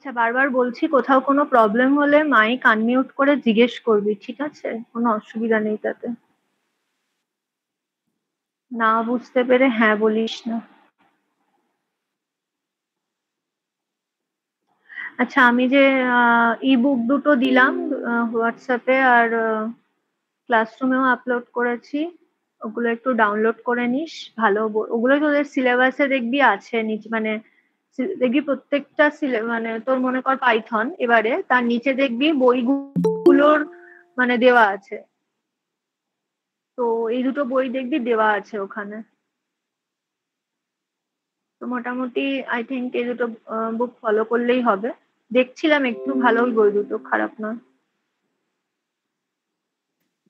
আচ্ছা, বারবার বলছি, কোথাও কোনো প্রবলেম হলে মাইক আনমিউট করে জিজ্ঞেস করবি, ঠিক আছে? কোনো অসুবিধা নেই তাতে। না বুঝতে পেরে হ্যাঁ বলিস না। আচ্ছা, আমি যে ই বুক দুটো দিলাম হোয়াটসঅ্যাপে আর ক্লাসরুমেও আপলোড করেছি, ওগুলো একটু ডাউনলোড করে নিস। ভালো ওগুলো তোদের সিলেবাসে দেখবি আছে নিচে, মানে দেখবি প্রত্যেকটা মানে তোর মনে কর পাইথন, এবারে তার নিচে দেখবি বইগুলোর মানে দেওয়া আছে। তো এই দুটো বই দেখবি দেওয়া আছে ওখানে। তো মোটামুটি আই থিঙ্ক এই দুটো বুক ফলো করলেই হবে। দেখছিলাম একটু ভালোই বই দুটো, খারাপ না।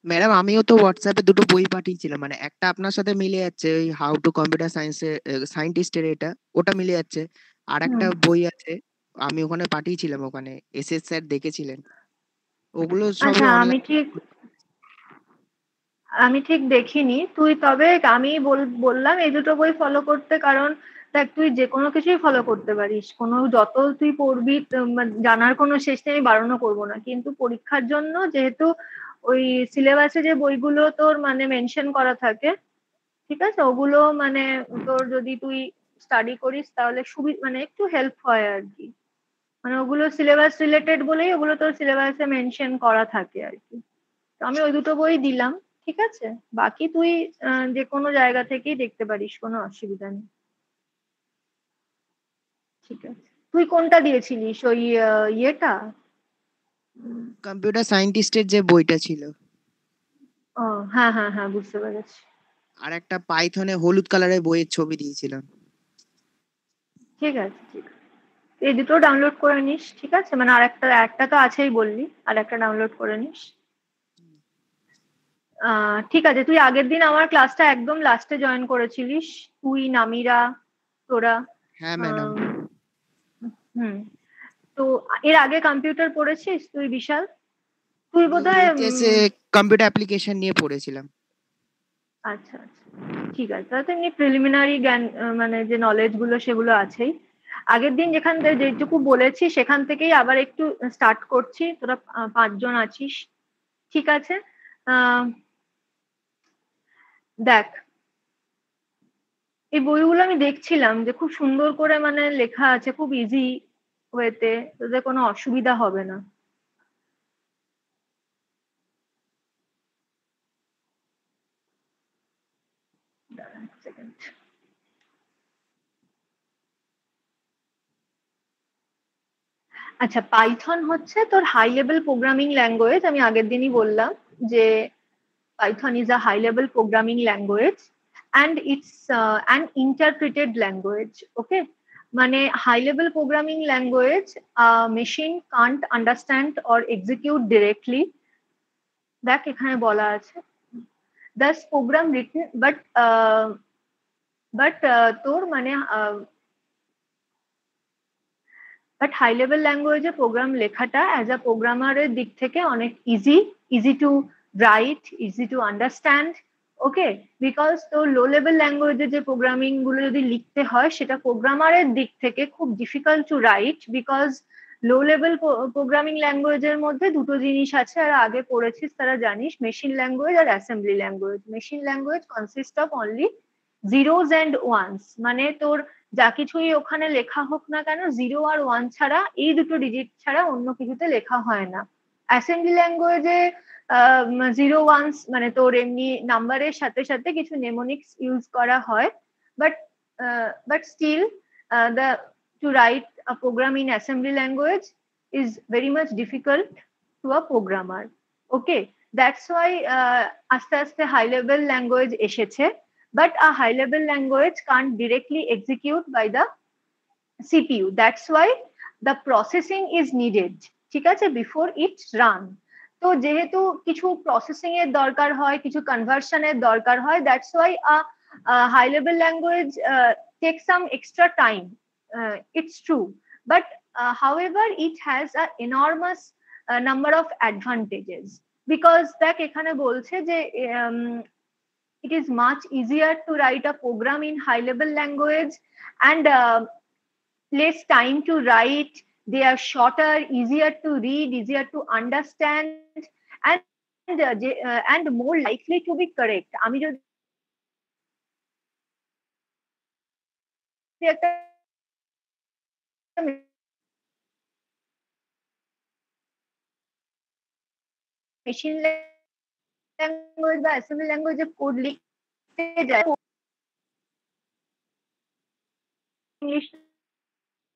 ম্যাডাম, আমিও তো হোয়াটসঅ্যাপে দুটো বই পাঠিয়েছিলাম, মানে একটা আপনার সাথে মিলে যাচ্ছে, ওই হাউ টু কম্পিউটার সায়েন্সের সায়েন্টিস্টের, ওটা মিলে যাচ্ছে। আর একটা বই আছে, আমি ওখানে পাঠিয়েছিলাম, ওখানে এসএস স্যার দেখেছিলেন। ওগুলো সবই আচ্ছা, আমি অনলাইন। ঠিক আমি ঠিক দেখিনি তুই, তবে আমি বললাম এই দুটো বই ফলো করতে, কারণ দেখ, তুই যে কোনো কিছুই ফলো করতে পারিস, কোনো যত তুই পড়বি জানার কোনো শেষ নেই, আমি বারণও করবো না, কিন্তু পরীক্ষার জন্য যেহেতু ওই সিলেবাসে যে বইগুলো তোর মানে মেনশন করা থাকে, ঠিক আছে, ওগুলো মানে তোর যদি তুই স্টাডি করিস তাহলে মানে একটু হেল্প হয় আর কি। মানে ওগুলো সিলেবাস রিলেটেড বলেই ওগুলো তোর সিলেবাসে মেনশন করা থাকে আর কি। তো আমি ওই দুটো বই দিলাম, ঠিক আছে। বাকি তুই যে কোনো জায়গা থেকেই দেখতে পারিস, কোনো অসুবিধা নেই। ঠিক আছে, তুই কোনটা দিয়েছিলিস, ওই ইয়েটা? কম্পিউটার সায়েন্টিস্টের যে বইটা ছিল, ও, হ্যাঁ হ্যাঁ হ্যাঁ, বুঝতে পেরেছি। আর একটা পাইথনে হলুদ কালারের বইয়ের ছবি দিয়েছিলাম। ঠিক আছে, ঠিক আছে, এই দুটো ডাউনলোড করে নিস, ঠিক আছে। মানে আর একটা একটা তো আছেই বললি, আর একটা ডাউনলোড করে নিস। ঠিক আছে, তুই আগের দিন আমার ক্লাসটা একদম লাস্টে জয়েন করেছিলিস, তুই, নামিরা, তোরা। হ্যাঁ ম্যাডাম। আম, হুম। তো এর আগে কম্পিউটার পড়েছিস তুই, বিশাল? তুই আমি বোধহয় এইচএসে কম্পিউটার অ্যাপ্লিকেশন নিয়ে পড়েছিলাম। আচ্ছা আচ্ছা, ঠিক আছে, তাহলে তো এমনি প্রিলিমিনারি জ্ঞান মানে যে নলেজ গুলো সেগুলো আছেই। আগের দিন যেখান থেকে যেটুকু বলেছি সেখান থেকেই আবার একটু স্টার্ট করছি, তোরা 5 জন আছিস, ঠিক আছে। আহ দেখ, এই বইগুলো আমি দেখছিলাম যে খুব সুন্দর করে মানে লেখা আছে, খুব ইজি ওয়েতে, তোদের কোনো অসুবিধা হবে না। দাঁড়া এক সেকেন্ড। আচ্ছা, পাইথন হচ্ছে তোর হাই লেভেল প্রোগ্রামিং ল্যাঙ্গুয়েজ, আমি আগের দিনই বললাম যে Python is a high level programming language and it's an interpreted language. Okay, মানে high level programming language machine can't understand or execute directly. দেখ, এখানে বলা আছে thus program written but তোর মানে বাট হাই লেভেল ল্যাঙ্গুয়েজে প্রোগ্রাম লেখাটা as a প্রোগ্রামারের দিক থেকে অনেক easy to right, easy to understand. Okay, because তো লো লেভেল ল্যাঙ্গুয়েজে যে প্রোগ্রামিং গুলো যদি লিখতে হয় সেটা প্রোগ্রামারের দিক থেকে খুব difficult to write, because low level programming ল্যাঙ্গুয়েজের মধ্যে দুটো জিনিস আছে, আর আগে পড়েছিস তারা জানিস, মেশিন ল্যাঙ্গুয়েজ আর assembly language. Machine language consist of only zeros and ones, মানে তোর যা কিছুই ওখানে লেখা হোক না কেন, 0 আর 1 ছাড়া, এই দুটো ডিজিট ছাড়া অন্য কিছুতে লেখা হয় না। অ্যাসেম্বলি ল্যাঙ্গুয়েজে 0 1 মানে তোর এমনি নাম্বারের সাথে সাথে কিছু নেমোনিক্স ইউজ করা হয়, but still the to write a program in assembly language is very much difficult to a programmer. Okay, that's why আস্তে আস্তে হাই লেভেল ল্যাঙ্গুয়েজ এসেছে, but a high level language can't directly execute by the CPU. That's why the processing is needed, ঠিক আছে, before it run. তো যেহেতু কিছু processing এর দরকার হয়, কিছু কনভার্সনের দরকার হয়, that's why a high level language takes some extra time. It's true, but however it has a enormous number of advantages, because দেখ এখানে বলছে যে it is much easier to write a program in high level language and less time to write, They are shorter, easier to read, easier to understand, and more likely to be correct. আমি যদি একটা machine language বা assembly ল্যাঙ্গুয়েজে code লিখতে যাই, English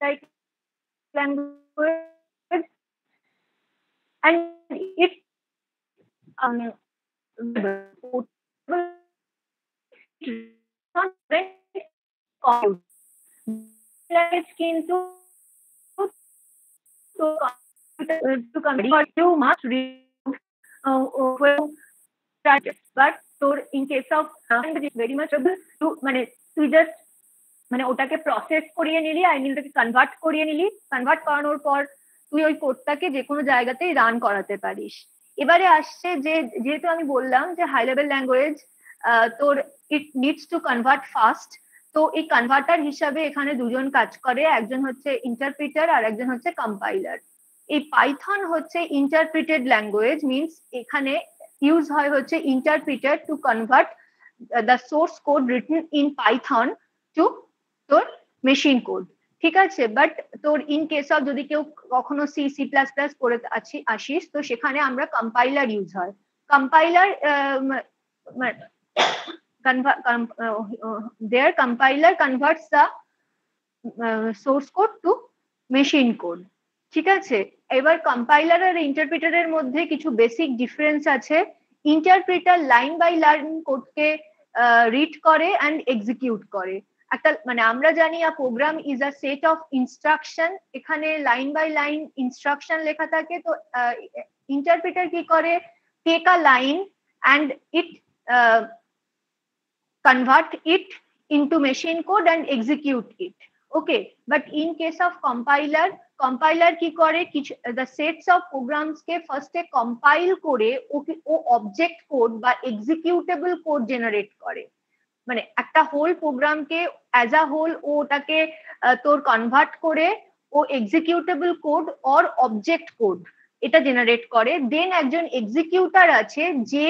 like language, and it কিন্তু you must read but তোর in case of very much to মানে তুই জাস্ট মানে ওটাকে প্রসেস করিয়ে নিলি, আই মিন ওটাকে কনভার্ট করিয়ে নিলি, কনভার্ট করানোর পর তুই ওই কোডটাকে যে কোনো জায়গাতেই রান করাতে পারিস। এবারে আসছে যে যেহেতু আমি বললাম যে হাই লেভেল ল্যাঙ্গুয়েজ তোর it needs to convert fast, তো এই কনভার্টার হিসাবে এখানে দুজন কাজ করে, একজন হচ্ছে ইন্টারপ্রিটার আর একজন হচ্ছে কম্পাইলার। এই পাইথন হচ্ছে ইন্টারপ্রিটেড ল্যাঙ্গুয়েজ, মিনস এখানে ইউজ হয় হচ্ছে interpreter to convert the source code written in Python to তোর মেশিন কোড, ঠিক আছে। বাট তোর ইন কেস অফ যদি কেউ কখনো সি সি প্লাস প্লাস করে আসিস, তো সেখানে আমরা কম্পাইলার ইউজ হয়। Compiler their compiler converts the source code to machine code, ঠিক আছে। এবার কম্পাইলার আর ইন্টারপ্রিটারের মধ্যে কিছু বেসিক ডিফারেন্স আছে। ইন্টারপ্রিটার লাইন বাই লাইন কোডকে রিড করে অ্যান্ড এক্সিকিউট করে। একটা মানে আমরা জানি a program is a set of instruction, এখানে লাইন বাই লাইন ইনস্ট্রাকশন লেখা থাকে। তো ইন্টারপ্রিটার কি করে, take a line and it convert it into machine code and execute it, okay। But in case of compiler কি করে, কিছু the sets of programs K first A compile করে ও object code বা executable code generate করে। মানে একটা whole প্রোগ্রামকে as a whole ও ওটাকে তোর কনভার্ট করে ও executable code or object code এটা জেনারেট করে। দেন একজন এক্সিকিউটার আছে যে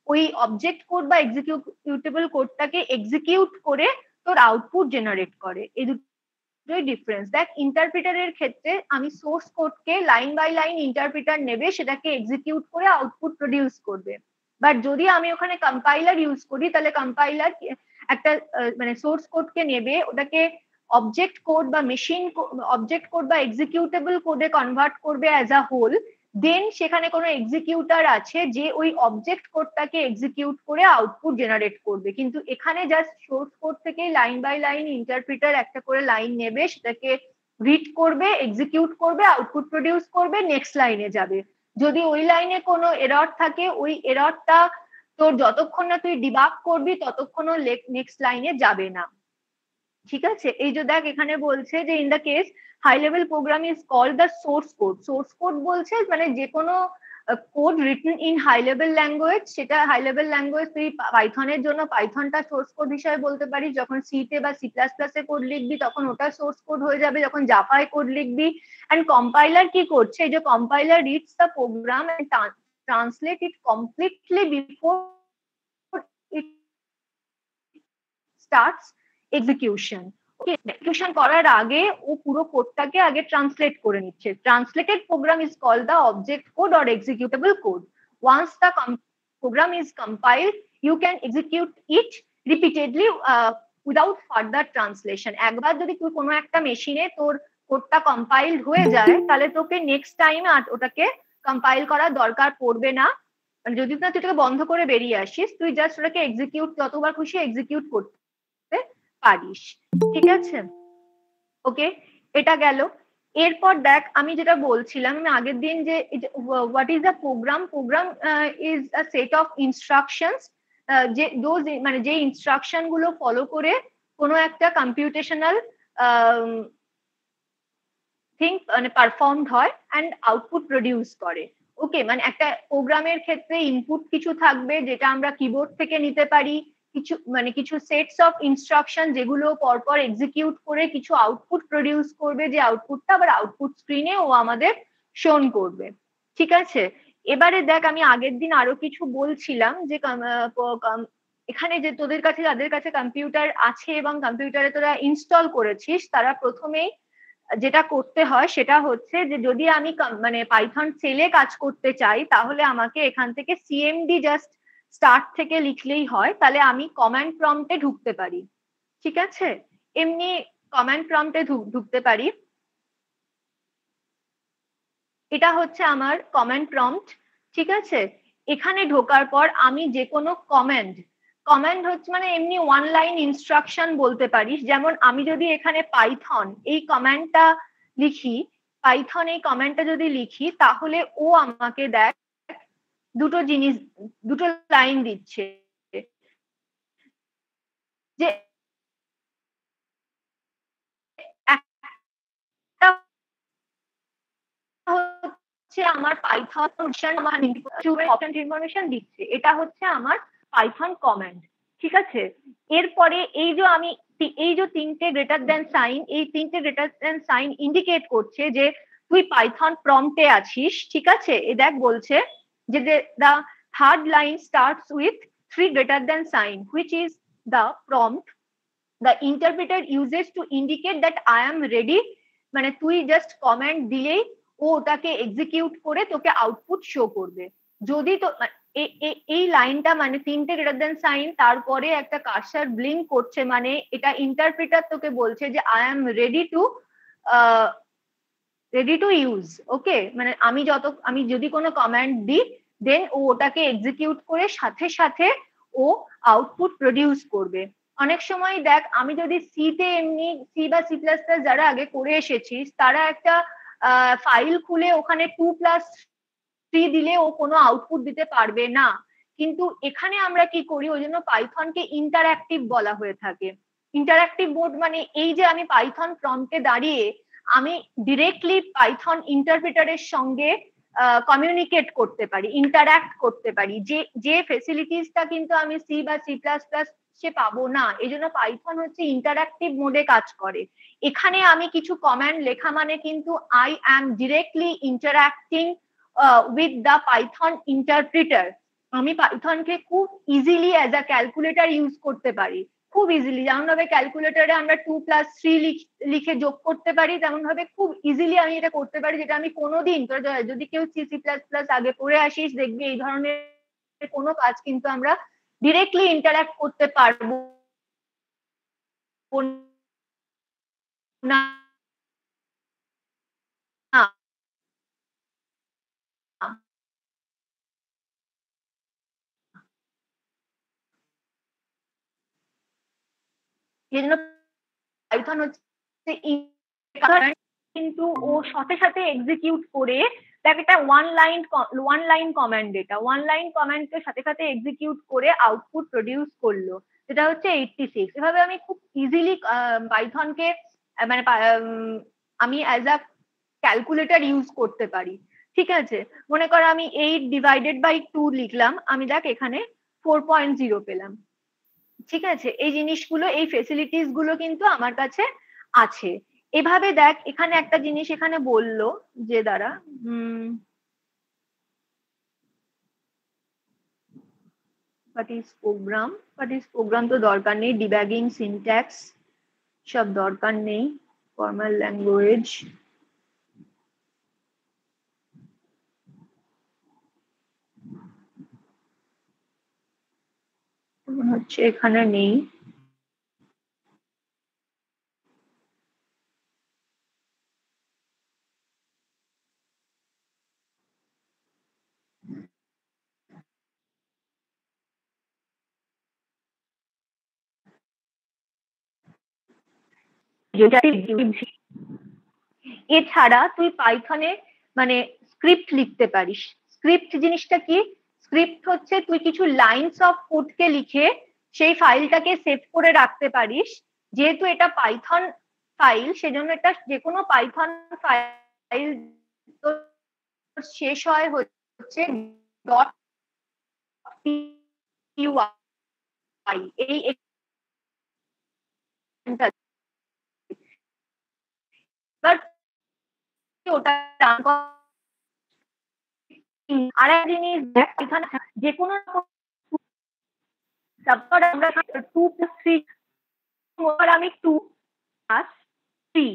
ওই অবজেক্ট কোড বা এক্সিকিউটেবল কোডটাকে এক্সিকিউট করে তোর আউটপুট জেনারেট করে। এই দুটোই ডিফারেন্স। দেখ ইন্টারপ্রিটারের ক্ষেত্রে আমি সোর্স কোডকে লাইন বাই লাইন ইন্টারপ্রিটার নেবে, সেটাকে এক্সিকিউট করে আউটপুট প্রডিউস করবে। বাট যদি আমি ওখানে কম্পাইলার ইউজ করি, তাহলে কম্পাইলার একটা মানে সোর্স কোডকে নেবে, ওটাকে অবজেক্ট কোড বা মেশিন অবজেক্ট কোড বা এক্সিকিউটেবল কোডে কনভার্ট করবে অ্যাজ আ হোল। দেন সেখানে কোনো এক্সিকিউটার আছে যে ওই অবজেক্ট কোডটাকে এক্সিকিউট করে আউটপুট জেনারেট করবে। কিন্তু এখানে জাস্ট সোর্স কোড থেকে লাইন বাই লাইন ইন্টারপ্রিটার একটা করে লাইন নেবে, সেটাকে রিড করবে, এক্সিকিউট করবে, আউটপুট প্রডিউস করবে, নেক্সট লাইনে যাবে। যদি ওই লাইনে কোনো এরর থাকে, ওই এররটা তোর যতক্ষণ না তুই ডিবাগ করবি ততক্ষণও নেক্সট লাইনে যাবে না, ঠিক আছে। এই যে দেখ এখানে বলছে যে in the case high level program is called the source code. Source code বলছে মানে যে কোনো code written in high level language, সেটা হাই লেভেল ল্যাঙ্গুয়েজ তুই পাইথনের জন্য পাইথনটা সোর্স কোড হিসাবে বলতে পারিস। যখন সিতে বা সি প্লাস প্লাস এ কোড লিখবি তখন ওটা সোর্স কোড হয়ে যাবে, যখন জাভায় কোড লিখবি। অ্যান্ড কম্পাইলার কি করছে, এই যে compiler reads the program and translate it completely before it starts execution. Execution করার আগে ও পুরো কোডটাকে আগে ট্রান্সলেট করে নিচ্ছে। Translated program is called the object code or executable code. Once the program is compiled, you can execute it repeatedly without further translation. একবার যদি তুই কোনো একটা মেশিনে তোর কোডটা কম্পাইলড হয়ে যায়, তাহলে তোকে নেক্সট টাইম আর ওটাকে কম্পাইল করার দরকার পড়বে না। যদি না তুই ওটাকে বন্ধ করে বেরিয়ে আসিস, তুই জাস্ট ওটাকে এক্সিকিউট যতবার খুশি এক্সিকিউট করতে পারিস, ঠিক আছে। ওকে, এটা গেল। এরপর দেখ আমি যেটা বলছিলাম আমি আগের দিন যে what is a program. Program is a set of instructions, যে দোজ মানে যে ইনস্ট্রাকশন গুলো ফলো করে কোনো একটা কম্পিউটেশনাল থিং মানে পারফর্মড হয় অ্যান্ড আউটপুট প্রডিউস করে। ওকে, মানে একটা প্রোগ্রামের ক্ষেত্রে ইনপুট কিছু থাকবে যেটা আমরা কিবোর্ড থেকে নিতে পারি, কিছু সেটস অফ ইনস্ট্রাকশন যেগুলো পরপর এক্সিকিউট করে কিছু আউটপুট প্রডিউস করবে, যে আউটপুটটা আবার আউটপুট স্ক্রিনে ও আমাদের শোন করবে। ঠিক আছে, এবারে দেখ আমি আগের দিন আরো কিছু বলছিলাম যে এখানে যে তোদের কাছে যাদের কাছে কম্পিউটার আছে এবং কম্পিউটারে তোরা ইনস্টল করেছিস, তারা প্রথমেই যেটা করতে হয় সেটা হচ্ছে যে যদি আমি মানে পাইথন সেলে কাজ করতে চাই, তাহলে আমাকে এখান থেকে সিএমডি জাস্ট স্টার্ট থেকে লিখলেই হয়, তাহলে আমি কমান্ড প্রম্পটে ঢুকতে পারি। ঠিক আছে, এমনি কমান্ড প্রম্পটে ঢুকতে পারি। এটা হচ্ছে আমার কমান্ড প্রম্পট। ঠিক আছে, এখানে ঢোকার পর আমি যে কোনো কমান্ড হচ্ছে মানে এমনি ওয়ান লাইন ইনস্ট্রাকশন বলতে পারিস। যেমন আমি যদি এখানে পাইথন এই কমান্ডটা লিখি, যদি লিখি, তাহলে ও আমাকে দেখ দুটো লাইন দিচ্ছে, যে একটা হচ্ছে আমার পাইথন ইনফরমেশন দিচ্ছে, এটা হচ্ছে আমার পাইথন কমান্ড। ঠিক আছে, এরপরে এই যে তিনটে গ্রেটার দেন সাইন, এই তিনটে গ্রেটার দেন সাইন ইন্ডিকেট করছে যে তুই পাইথন প্রম্পটে আছিস। ঠিক আছে, এ দেখ বলছে যে the third line starts with 3 greater than sign which is the prompt the interpreter uses to indicate that I am ready। মানে তুই জাস্ট কমান্ড দিলেই ও ওটাকে এক্সিকিউট করে তোকে আউটপুট শো করবে। যদি তো এই লাইনটা মানে তিনটে গ্রেটার দেন সাইন, তারপরে একটা কার্সার ব্লিঙ্ক করছে, মানে এটা ইন্টারপ্রিটার তোকে বলছে যে I am ready to use. Okay, মানে আমি যদি কোনো কমান্ড দিই, দেন ও ওটাকে এক্সিকিউট করে সাথে সাথে ও আউটপুট প্রডিউস করবে। অনেক সময় দেখ আমি যদি এমনি সি বা সি প্লাস প্লাস যারা আগে করে এসেছিস, তারা একটা ফাইল খুলে ওখানে 2+3 দিলে ও কোনো আউটপুট দিতে পারবে না। কিন্তু এখানে আমরা কি করি, ওই জন্য পাইথনকে ইন্টারঅ্যাক্টিভ বলা হয়ে থাকে। ইন্টারঅ্যাক্টিভ মোড মানে এই যে আমি পাইথন প্রম্পটে দাঁড়িয়ে আমি ডিরেক্টলি পাইথন ইন্টারপ্রিটারের সঙ্গে কমিউনিকেট করতে পারি, ইন্টারঅ্যাক্ট করতে পারি, যে ফেসিলিটিসটা কিন্তু আমি সি বা সি প্লাস প্লাস সে পাবো না। এই জন্য পাইথন হচ্ছে ইন্টারঅ্যাক্টিভ মোডে কাজ করে। এখানে আমি কিছু কমান্ড লেখা মানে কিন্তু I am directly interacting with the Python interpreter. আমি পাইথনকে খুব easily as a calculator use করতে পারি, খুব ইজিলি। যেমন ভাবে ক্যালকুলেটরে আমরা 2+3 লিখে যোগ করতে পারি, তেমন ভাবে খুব ইজিলি আমি এটা করতে পারি, যেটা আমি কোনোদিন, যদি কেউ সি সি প্লাস প্লাস আগে পড়ে আসিস, দেখবি এই ধরনের কোনো কাজ কিন্তু আমরা ডিরেক্টলি ইন্টারঅ্যাক্ট করতে পারবো না। এই জন্য পাইথন হচ্ছে কিন্তু ও সাথে সাথে এক্সিকিউট করে দেখ, এটা ওয়ান লাইন কমান্ড, এটা ওয়ান লাইন কমান্ডকে সাথে সাথে এক্সিকিউট করে আউটপুট প্রডিউস করলো, যেটা হচ্ছে 86। এভাবে আমি খুব ইজিলি পাইথনকে মানে আমি অ্যাজ আ ক্যালকুলেটর ইউজ করতে পারি। ঠিক আছে, মনে কর আমি 8/2 লিখলাম, আমি দেখ এখানে 4.0 পেলাম। ঠিক আছে, এই জিনিসগুলো, এই ফেসিলিটিস গুলো কিন্তু আমার কাছে আছে। এভাবে দেখ এখানে একটা জিনিস এখানে বললো যে দ্বারা প্রোগ্রাম তো দরকার নেই, ডিব্যাগিং সিনট্যাক্স সব দরকার নেই, ফর্মাল ল্যাঙ্গুয়েজ হচ্ছে এখানে নেই। এছাড়া তুই পাইথনে মানে স্ক্রিপ্ট লিখতে পারিস। স্ক্রিপ্ট জিনিসটা কি? স্ক্রিপ্ট হচ্ছে তুই কিছু লাইনস অফ কোডকে লিখে সেই ফাইলটাকে সেভ করে রাখতে পারিস। যেহেতু এটা পাইথন ফাইল, সেজন্য এটা যে কোনো পাইথন ফাইল শেষ হয় হচ্ছে .py এই ওটা আর এক জিনিস এখানে যে কোনো তারপর আমরা 2+3 আমি 2+3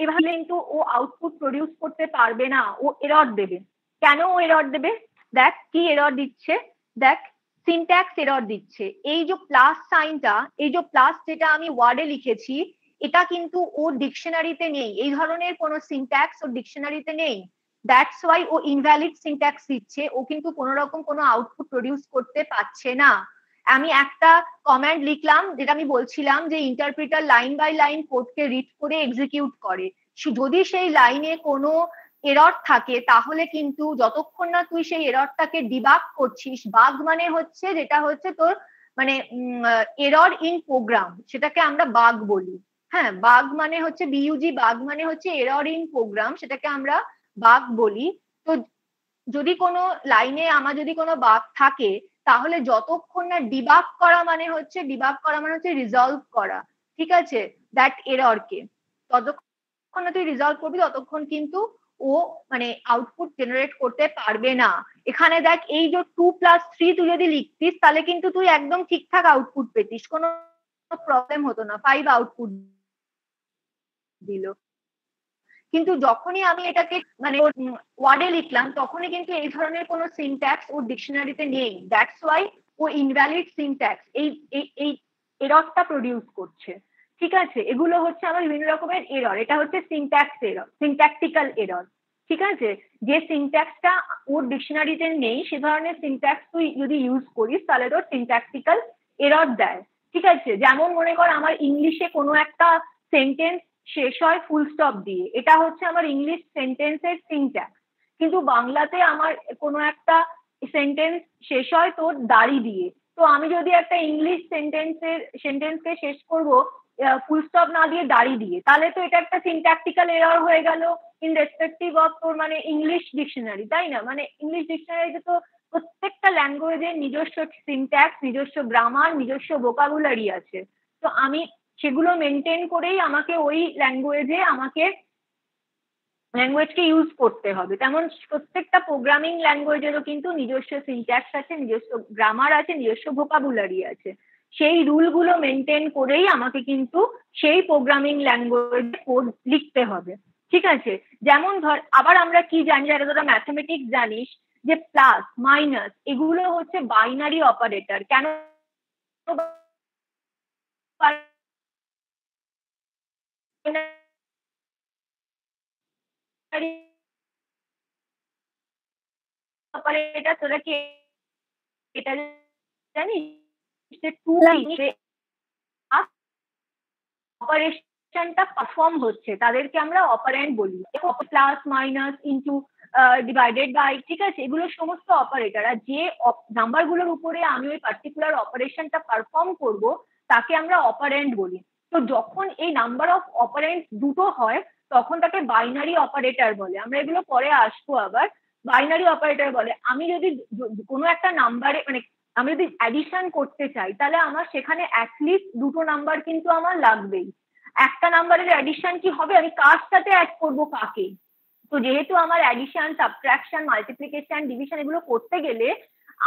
এভাবে কিন্তু ও আউটপুট প্রডিউস করতে পারবে না, ও এরর দেবে। কেন ও এরর দেবে? দেখ কি এরর দিচ্ছে, দেখ সিনট্যাক্স এরর দিচ্ছে। এই যে প্লাস সাইনটা, এই যে প্লাস যেটা আমি ওয়ার্ডে লিখেছি, এটা কিন্তু ওর ডিকশনারিতে নেই, এই ধরনের কোনো সিনট্যাক্স ওর ডিকশনারিতে নেই। দ্যাটস ওয়াই ও ইনভ্যালিড সিনট্যাক্স দিচ্ছে, ও কিন্তু কোনো রকম কোনো আউটপুট প্রডিউস করতে পারছে না। আমি একটা কমান্ড লিখলাম, যেটা আমি বলছিলাম যে ইন্টারপ্রিটার লাইন বাই লাইন কোডকে রিড করে এক্সিকিউট করে, যদি সেই লাইনে কোনো এরর থাকে তাহলে কিন্তু যতক্ষণ না তুই সেই এররটাকে ডিবাগ করছিস, বাগ মানে হচ্ছে যেটা হচ্ছে তোর মানে এরর ইন প্রোগ্রাম, সেটাকে আমরা বাগ বলি। হ্যাঁ, বাগ মানে হচ্ছে বিইউজি, বাগ মানে হচ্ছে এরর ইন প্রোগ্রাম, সেটাকে আমরা বাগ বলি। তো যদি কোনো লাইনে আমার যদি কোনো বাগ থাকে, তাহলে যতক্ষণ না ডিবাগ করা মানে হচ্ছে রিজলভ করা, ঠিক আছে, দ্যাট এররকে, ততক্ষণ না তুই রিজলভ করবি ততক্ষণ কিন্তু ও মানে আউটপুট জেনারেট করতে পারবে না। এখানে দেখ এই যে 2+3 তুই যদি লিখতিস তাহলে কিন্তু তুই একদম ঠিকঠাক আউটপুট পেতিস, কোনো প্রবলেম হতো না, 5 আউটপুট দিল। কিন্তু যখনই আমি এটাকে মানে ওয়ার্ডে লিখলাম তখনই কিন্তু এই ধরনের কোনো সিনট্যাক্স ওর ডিকশনারিতে নেই, দ্যাটস ওয়াই ও ইনভ্যালিড সিনট্যাক্স এই এররটা প্রডিউস করছে। ঠিক আছে, এগুলো হচ্ছে আমার বিভিন্ন রকমের এরর, এটা হচ্ছে সিনট্যাক্স এরর, সিনট্যাকটিক্যাল এরর। ঠিক আছে, যে সিনট্যাক্সটা ওর ডিকশনারিতে নেই সে ধরনের সিনট্যাক্স তুই যদি ইউজ করিস তাহলে তোর সিনট্যাকটিক্যাল এরর দেয়। ঠিক আছে, যেমন মনে কর আমার ইংলিশে কোনো একটা সেন্টেন্স শেষ হয় ফুল স্টপ দিয়ে, এটা হচ্ছে আমার ইংলিশ সেন্টেন্সের সিনট্যাক্স, কিন্তু বাংলাতে আমার কোনো একটা সেন্টেন্স শেষ হয় তোর দাড়ি দিয়ে। তো আমি যদি একটা ইংলিশ সেন্টেন্সকে শেষ করব ফুল স্টপ না দিয়ে দাড়ি দিয়ে, তাহলে তো এটা একটা সিনট্যাকটিক্যাল এরর হয়ে গেল ইন রেসপেক্টিভ অফ তোর মানে ইংলিশ ডিকশনারি, তাই না? মানে ইংলিশ ডিকশনারিতে তো প্রত্যেকটা ল্যাঙ্গুয়েজের নিজস্ব সিনট্যাক্স, নিজস্ব গ্রামার, নিজস্ব ভোকাবুলারি আছে। তো আমি সেগুলো মেনটেন করেই আমাকে ওই ল্যাঙ্গুয়েজকে ইউজ করতে হবে। তেমন প্রত্যেকটা প্রোগ্রামিং ল্যাঙ্গুয়েজেরও কিন্তু নিজস্ব সিনট্যাক্স আছে, নিজস্ব গ্রামার আছে, নিজস্ব ভোকাবুলারি আছে। সেই রুলগুলো মেনটেন করেই আমাকে কিন্তু সেই প্রোগ্রামিং ল্যাঙ্গুয়েজ কোড লিখতে হবে। ঠিক আছে, যেমন ধর আবার আমরা কি জানি, যারা তোরা ম্যাথমেটিক্স জানিস, যে প্লাস মাইনাস এগুলো হচ্ছে বাইনারি অপারেটর। কেন অপারেটর তোরা কি এটা জানিস যে টু অপারেশনটা পারফর্ম হচ্ছে তাদেরকে আমরা অপারেন্ড বলি, plus minus into divided by, ঠিক আছে, এগুলো সমস্ত অপারেটর। আর যে নাম্বারগুলোর উপরে আমি ওই পার্টিকুলার অপারেশনটা পারফর্ম করব তাকে আমরা অপারেন্ড বলি। তো যখন এই নাম্বার অফ অপারেন্ট দুটো হয় তখন তাকে বাইনারি অপারেটর বলে। আমরা এগুলো পরে আসবো আবার। বাইনারি অপারেটর বলে আমি যদি কোনো একটা নাম্বারে মানে আমি যদি অ্যাডিশন করতে চাই তাহলে আমার সেখানে অ্যাটলিস্ট দুটো নাম্বার কিন্তু আমার লাগবেই। একটা নাম্বারের অ্যাডিশন কি হবে, আমি কার সাথে অ্যাড করবো কাকে। তো যেহেতু আমার অ্যাডিশন, সাবট্রাকশন, মাল্টিপ্লিকেশন, ডিভিশন এগুলো করতে গেলে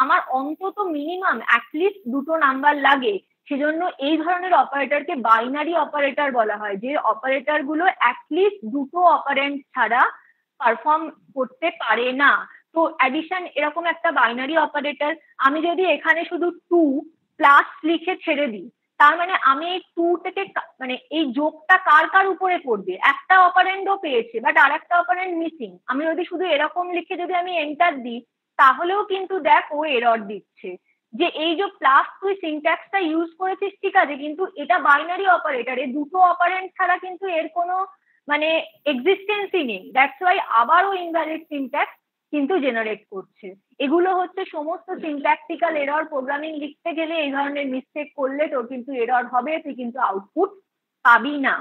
আমার অন্তত মিনিমাম অ্যাটলিস্ট দুটো নাম্বার লাগে, সেজন্য এই ধরনের অপারেটরকে বাইনারি অপারেটর বলা হয়, যে অপারেটর গুলো অ্যাটলিস্ট দুটো অপারেন্ট ছাড়া পারফর্ম করতে পারে না। তো অ্যাডিশন এরকম একটা বাইনারি অপারেটর। আমি যদি এখানে শুধু টু প্লাস লিখে ছেড়ে দিই, তার মানে আমি এই টু থেকে মানে এই যোগটা কার কার উপরে পড়বে, একটা অপারেন্ডও পেয়েছে বাট আর একটা অপারেন্ড মিসিং, আমি যদি শুধু এরকম লিখে যদি আমি এন্টার দিই তাহলেও কিন্তু দেখ ও এরর দিচ্ছে। যে এই যে প্লাস তুই সিনট্যাক্সটা ইউজ করেছিস ঠিক আছে, কিন্তু এটা বাইনারি অপারেটর, দুটো অপারেন্ট ছাড়া কিন্তু এর কোনো মানে এক্সিস্টেন্সই নেই, দ্যাটস ওয়াই আবারও ইনভ্যালিড সিনট্যাক্স কিন্তু জেনারেট করছে। এগুলো হচ্ছে সমস্ত সিনট্যাকটিক্যাল এরর। প্রোগ্রামিং লিখতে গেলে এই ধরনের মিস্টেক করলে তোর কিন্তু এরর হবে, তুই কিন্তু আউটপুট পাবি না।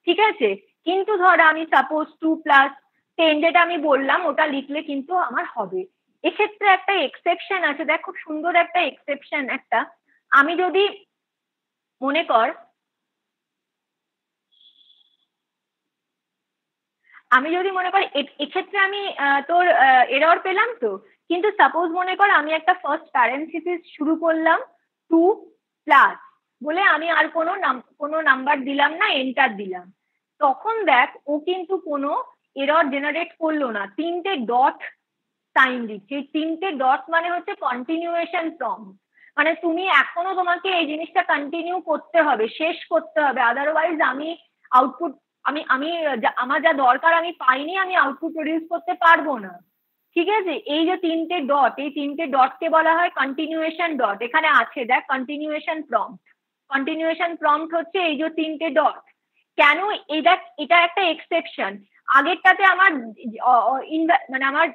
ঠিক আছে, কিন্তু ধর আমি সাপোজ 2+10 যেটা আমি বললাম ওটা লিখলে কিন্তু আমার হবে। এক্ষেত্রে একটা এক্সেপশন আছে, দেখ খুব সুন্দর একটা এক্সেপশন একটা, আমি যদি মনে কর এক্ষেত্রে আমি তোর এরর পেলাম তো, কিন্তু সাপোজ মনে কর আমি একটা ফার্স্ট প্যারেন্থেসিস শুরু করলাম 2+ বলে আমি আর কোনো নাম্বার দিলাম না, এন্টার দিলাম, তখন দেখ ও কিন্তু কোনো এরর জেনারেট করলো না, 3টে ডট সাইন দিচ্ছে। এই 3টে ডট মানে হচ্ছে কন্টিনিউয়েশন প্রম্পট, মানে তুমি এখনো তোমাকে এই জিনিসটা কন্টিনিউ করতে হবে, শেষ করতে হবে, আদারওয়াইজ আমি আউটপুট আমি আমার যা দরকার আমি পাইনি, আমি আউটপুট প্রডিউস করতে পারবো না। ঠিক আছে, এই যে 3টে ডট, এই 3টে ডটকে বলা হয় কন্টিনিউয়েশন ডট। এখানে আছে দেখ কন্টিনিউয়েশন প্রম্পট। কন্টিনিউয়েশন প্রম্পট হচ্ছে এই যে 3টে ডট। কেন এটা একটা এক্সেপশন, আগেরটাতে আমার মানে আমার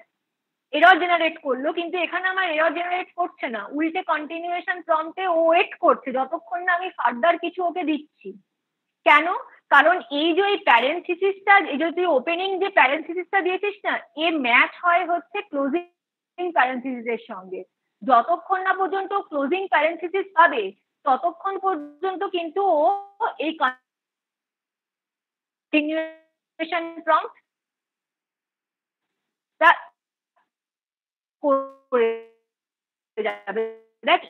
এরর জেনারেট করলো, কিন্তু এখানে আমার এরর জেনারেট করছে না, উল্টে কন্টিনিউয়েশন প্রম্পটে ও ওয়েট করছে যতক্ষণ না আমি ফার্দার কিছু ওকে দিচ্ছি। কেন? কারণ এই যে এই প্যারেন্থেসিসটা, এই যে তুই ওপেনিং যে প্যারেন্থেসিসটা দিয়েছিস না, এ ম্যাচ হয় হচ্ছে ক্লোজিং প্যারেন্থেসিসের সঙ্গে। যতক্ষণ না পর্যন্ত ক্লোজিং প্যারেন্থেসিস পাবে ততক্ষণ পর্যন্ত কিন্তু ও এই কন্টিনিউয়েশন প্রম্পটটা করে যাবে। দেখ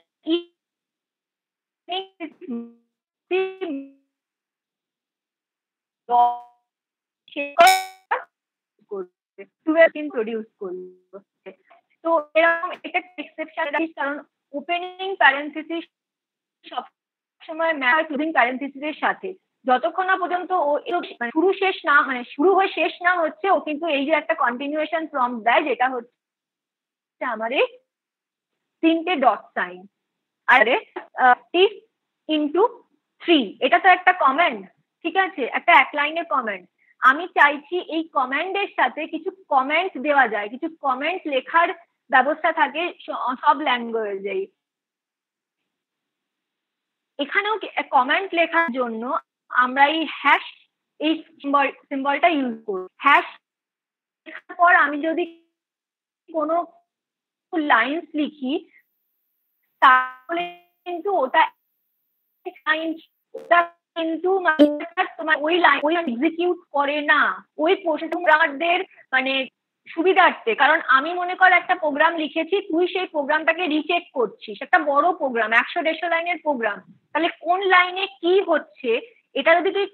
প্রডিউস করলো। তো এরকম এটা এক্সেপশন, কারণ ওপেনিং প্যারেন্থেসিস সবসময় ম্যাচ ক্লোজিং প্যারেন্থেসিসের সাথে। যতক্ষণ না পর্যন্ত ও শুরু শেষ না, মানে শুরু হয়ে শেষ না হচ্ছে, ও কিন্তু এই যে একটা কন্টিনিউয়েশন প্রম্পট দেয়, যেটা হচ্ছে আমার এই 3টে ডট সাইন। আরে 3 এটা তো একটা কমেন্ট, ঠিক আছে, একটা এক লাইনের কমেন্ট। আমি চাইছি এই কমেন্টের সাথে কিছু কমেন্ট দেওয়া যায়, কিছু কমেন্ট লেখার ব্যবস্থা থাকে সব ল্যাঙ্গুয়েজেই। এখানেও কমেন্ট লেখার জন্য আমরা এই সিম্বলটা ইউজ করি। হ্যাশ লেখার পর আমি যদি কোনো লাইনস লিখি তাহলে কিন্তু ওটা কিন্তু তোমার ওই লাইন এক্সিকিউট করে না, ওই প্রোগ্রামারদের মানে সুবিধার্থে। কারণ আমি মনে কর একটা প্রোগ্রাম লিখেছি, তুই সেই প্রোগ্রামটাকে রিচেক করছিস, একটা বড় প্রোগ্রাম 100-150 লাইনের প্রোগ্রাম, তাহলে কোন লাইনে কি হচ্ছে এটা যদি তুই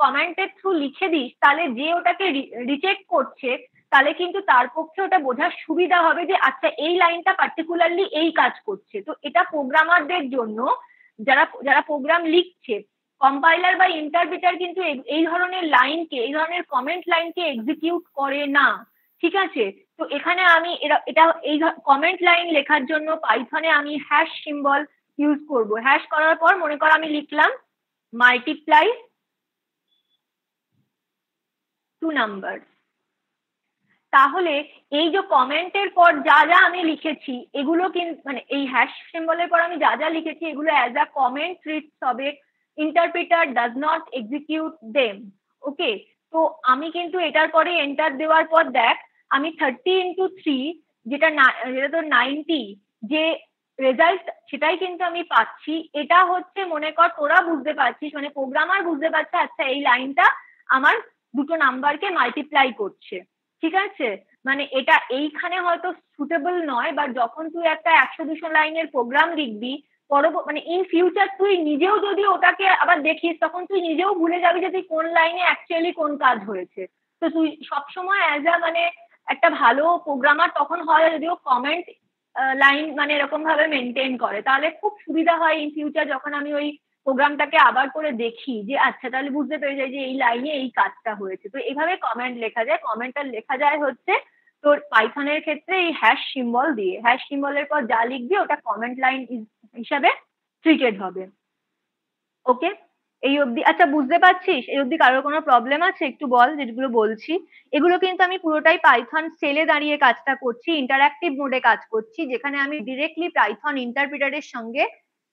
কমেন্টের থ্রু লিখে দিস, তাহলে যে ওটাকে রিচেক করছে তাহলে কিন্তু তার পক্ষে ওটা বোঝার সুবিধা হবে যে আচ্ছা এই লাইনটা পার্টিকুলারলি এই কাজ করছে। তো এটা প্রোগ্রামারদের জন্য, যারা প্রোগ্রাম লিখছে, কম্পাইলার বা ইন্টারপ্রিটার কিন্তু এই ধরনের লাইনকে, এই ধরনের কমেন্ট লাইনকে এক্সিকিউট করে না। ঠিক আছে, তো এখানে আমি এটা এই কমেন্ট লাইন লেখার জন্য পাইথনে আমি হ্যাশ সিম্বল ইউজ করব। হ্যাশ করার পর মনে কর আমি লিখলাম মাল্টিপ্লাই 2 নাম্বার, তাহলে এই যে কমেন্টের পর যা যা আমি লিখেছি এগুলো কিন্তু মানে এই হ্যাশ সিম্বলের পর আমি যা যা লিখেছি এগুলো অ্যাজ আ কমেন্ট ট্রিটস হবে, interpreter does not execute them. Okay, তো আমি কিন্তু এটার পরে এন্টার দেওয়ার পর দেখ আমি 30 × 3 যেটা তো 90 যে রেজাল্ট সেটাই কিন্তু আমি পাচ্ছি। এটা হচ্ছে মনে কর তোরা বুঝতে পারছিস, মানে প্রোগ্রামার বুঝতে পারছে আচ্ছা এই লাইনটা আমার দুটো নাম্বারকে মাল্টিপ্লাই করছে। ঠিক আছে, মানে এটা এইখানে হয়তো সুটেবল নয়, বা যখন তুই একটা 100-200 লাইনের প্রোগ্রাম লিখবি মানে ইন ফিউচার তুই নিজেও যদি ওটাকে আবার দেখিস তখন তুই নিজেও ভুলে যাবি যে তুই কোন লাইনে অ্যাকচুয়ালি কোন কাজ হয়েছে। তো তুই সবসময় অ্যাজ আ মানে একটা ভালো প্রোগ্রামার তখন হয় যদিও কমেন্ট লাইন মানে এরকম ভাবে মেনটেন করে, তাহলে খুব সুবিধা হয় ইন ফিউচার যখন আমি ওই প্রোগ্রামটাকে আবার করে দেখি যে আচ্ছা তাহলে বুঝতে পেরে যাই যে এই লাইনে এই কাজটা হয়েছে। তো এইভাবে কমেন্ট লেখা যায়। কমেন্টটা লেখা যায় হচ্ছে তোর পাইথনের ক্ষেত্রে এই হ্যাশ সিম্বল দিয়ে। হ্যাশ সিম্বলের পর যা লিখবি ওটা কমেন্ট লাইন হিসাবে ট্রিটেড হবে। ওকে, এই অবধি আচ্ছা বুঝতে পারছিস? এই অবধি কারোর কোনো প্রবলেম আছে একটু বল। যেগুলো বলছি এগুলো কিন্তু আমি পুরোটাই পাইথন সেলে দাঁড়িয়ে কাজটা করছি, ইন্টারঅ্যাক্টিভ মোডে কাজ করছি, যেখানে আমি ডিরেক্টলি পাইথন ইন্টারপ্রিটারের সঙ্গে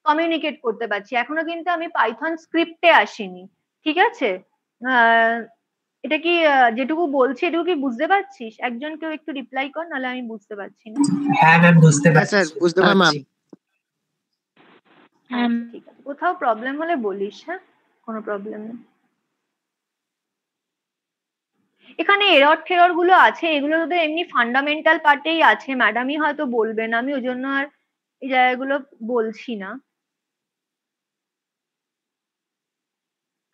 কমিউনিকেট করতে পারছি। এখনো কিন্তু আমি পাইথন স্ক্রিপ্টে আসিনি। ঠিক আছে, এটা কি যেটুকু বলছি এটুকু কি বুঝতে পারছিস? একজন কেউ একটু রিপ্লাই কর, নাহলে আমি বুঝতে পারছি না। হ্যাঁ ম্যাম বুঝতে হ্যাঁ স্যার পারছি। বুঝতে পারছি। আচ্ছা ঠিক আছে, কোথাও প্রবলেম হলে বলিস, হ্যাঁ কোনো প্রবলেম নেই। এখানে এরর ঠেরর গুলো আছে, এগুলো তোদের এমনি ফান্ডামেন্টাল পার্টেই আছে, ম্যাডামই হয়তো বলবেন, আমি ওই জন্য আর এই জায়গাগুলো বলছি না।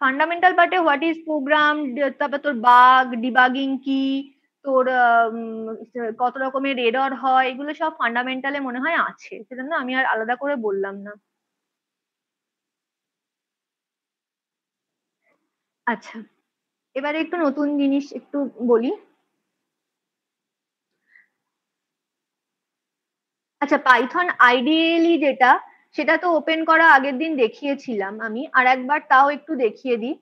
ফান্ডামেন্টাল পার্টে হোয়াট ইজ প্রোগ্রাম, তারপর তোর বাগ ডিবাগিং কি, তোর কত রকমের এরর হয়, এগুলো সব ফান্ডামেন্টালে মনে হয় আছে, সেজন্য আমি আর আলাদা করে বললাম না। আচ্ছা, এবারে একটু নতুন জিনিস একটু বলি। আচ্ছা, পাইথন আইডিয়ালি যেটা, সেটা তো ওপেন করা আগের দিন দেখিয়েছিলাম আমি, আর একবার তাও একটু দেখিয়ে দিই।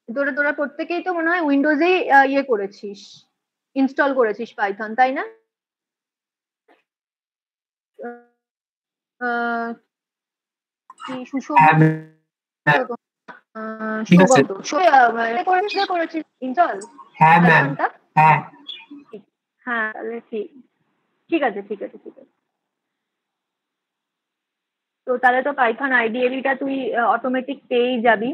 তোরা তোরা প্রত্যেকেই তো মনে হয় উইন্ডোজেই ইয়ে করেছিস, ইনস্টল করেছিস পাইথন, তাই না? আহ, কি হ্যাঁ সুশোভিত, ম্যাম, ঠিক আছে। সুগত করেছিস ইনস্টল হ্যাঁ ম্যাম, পাইথনটা? হ্যাঁ। হ্যাঁ তাহলে ঠিক, ঠিক আছে ঠিক আছে ঠিক আছে। তো তাহলে তো পাইথন আইডিয়ালিটা তুই অটোমেটিক পেয়েই যাবি।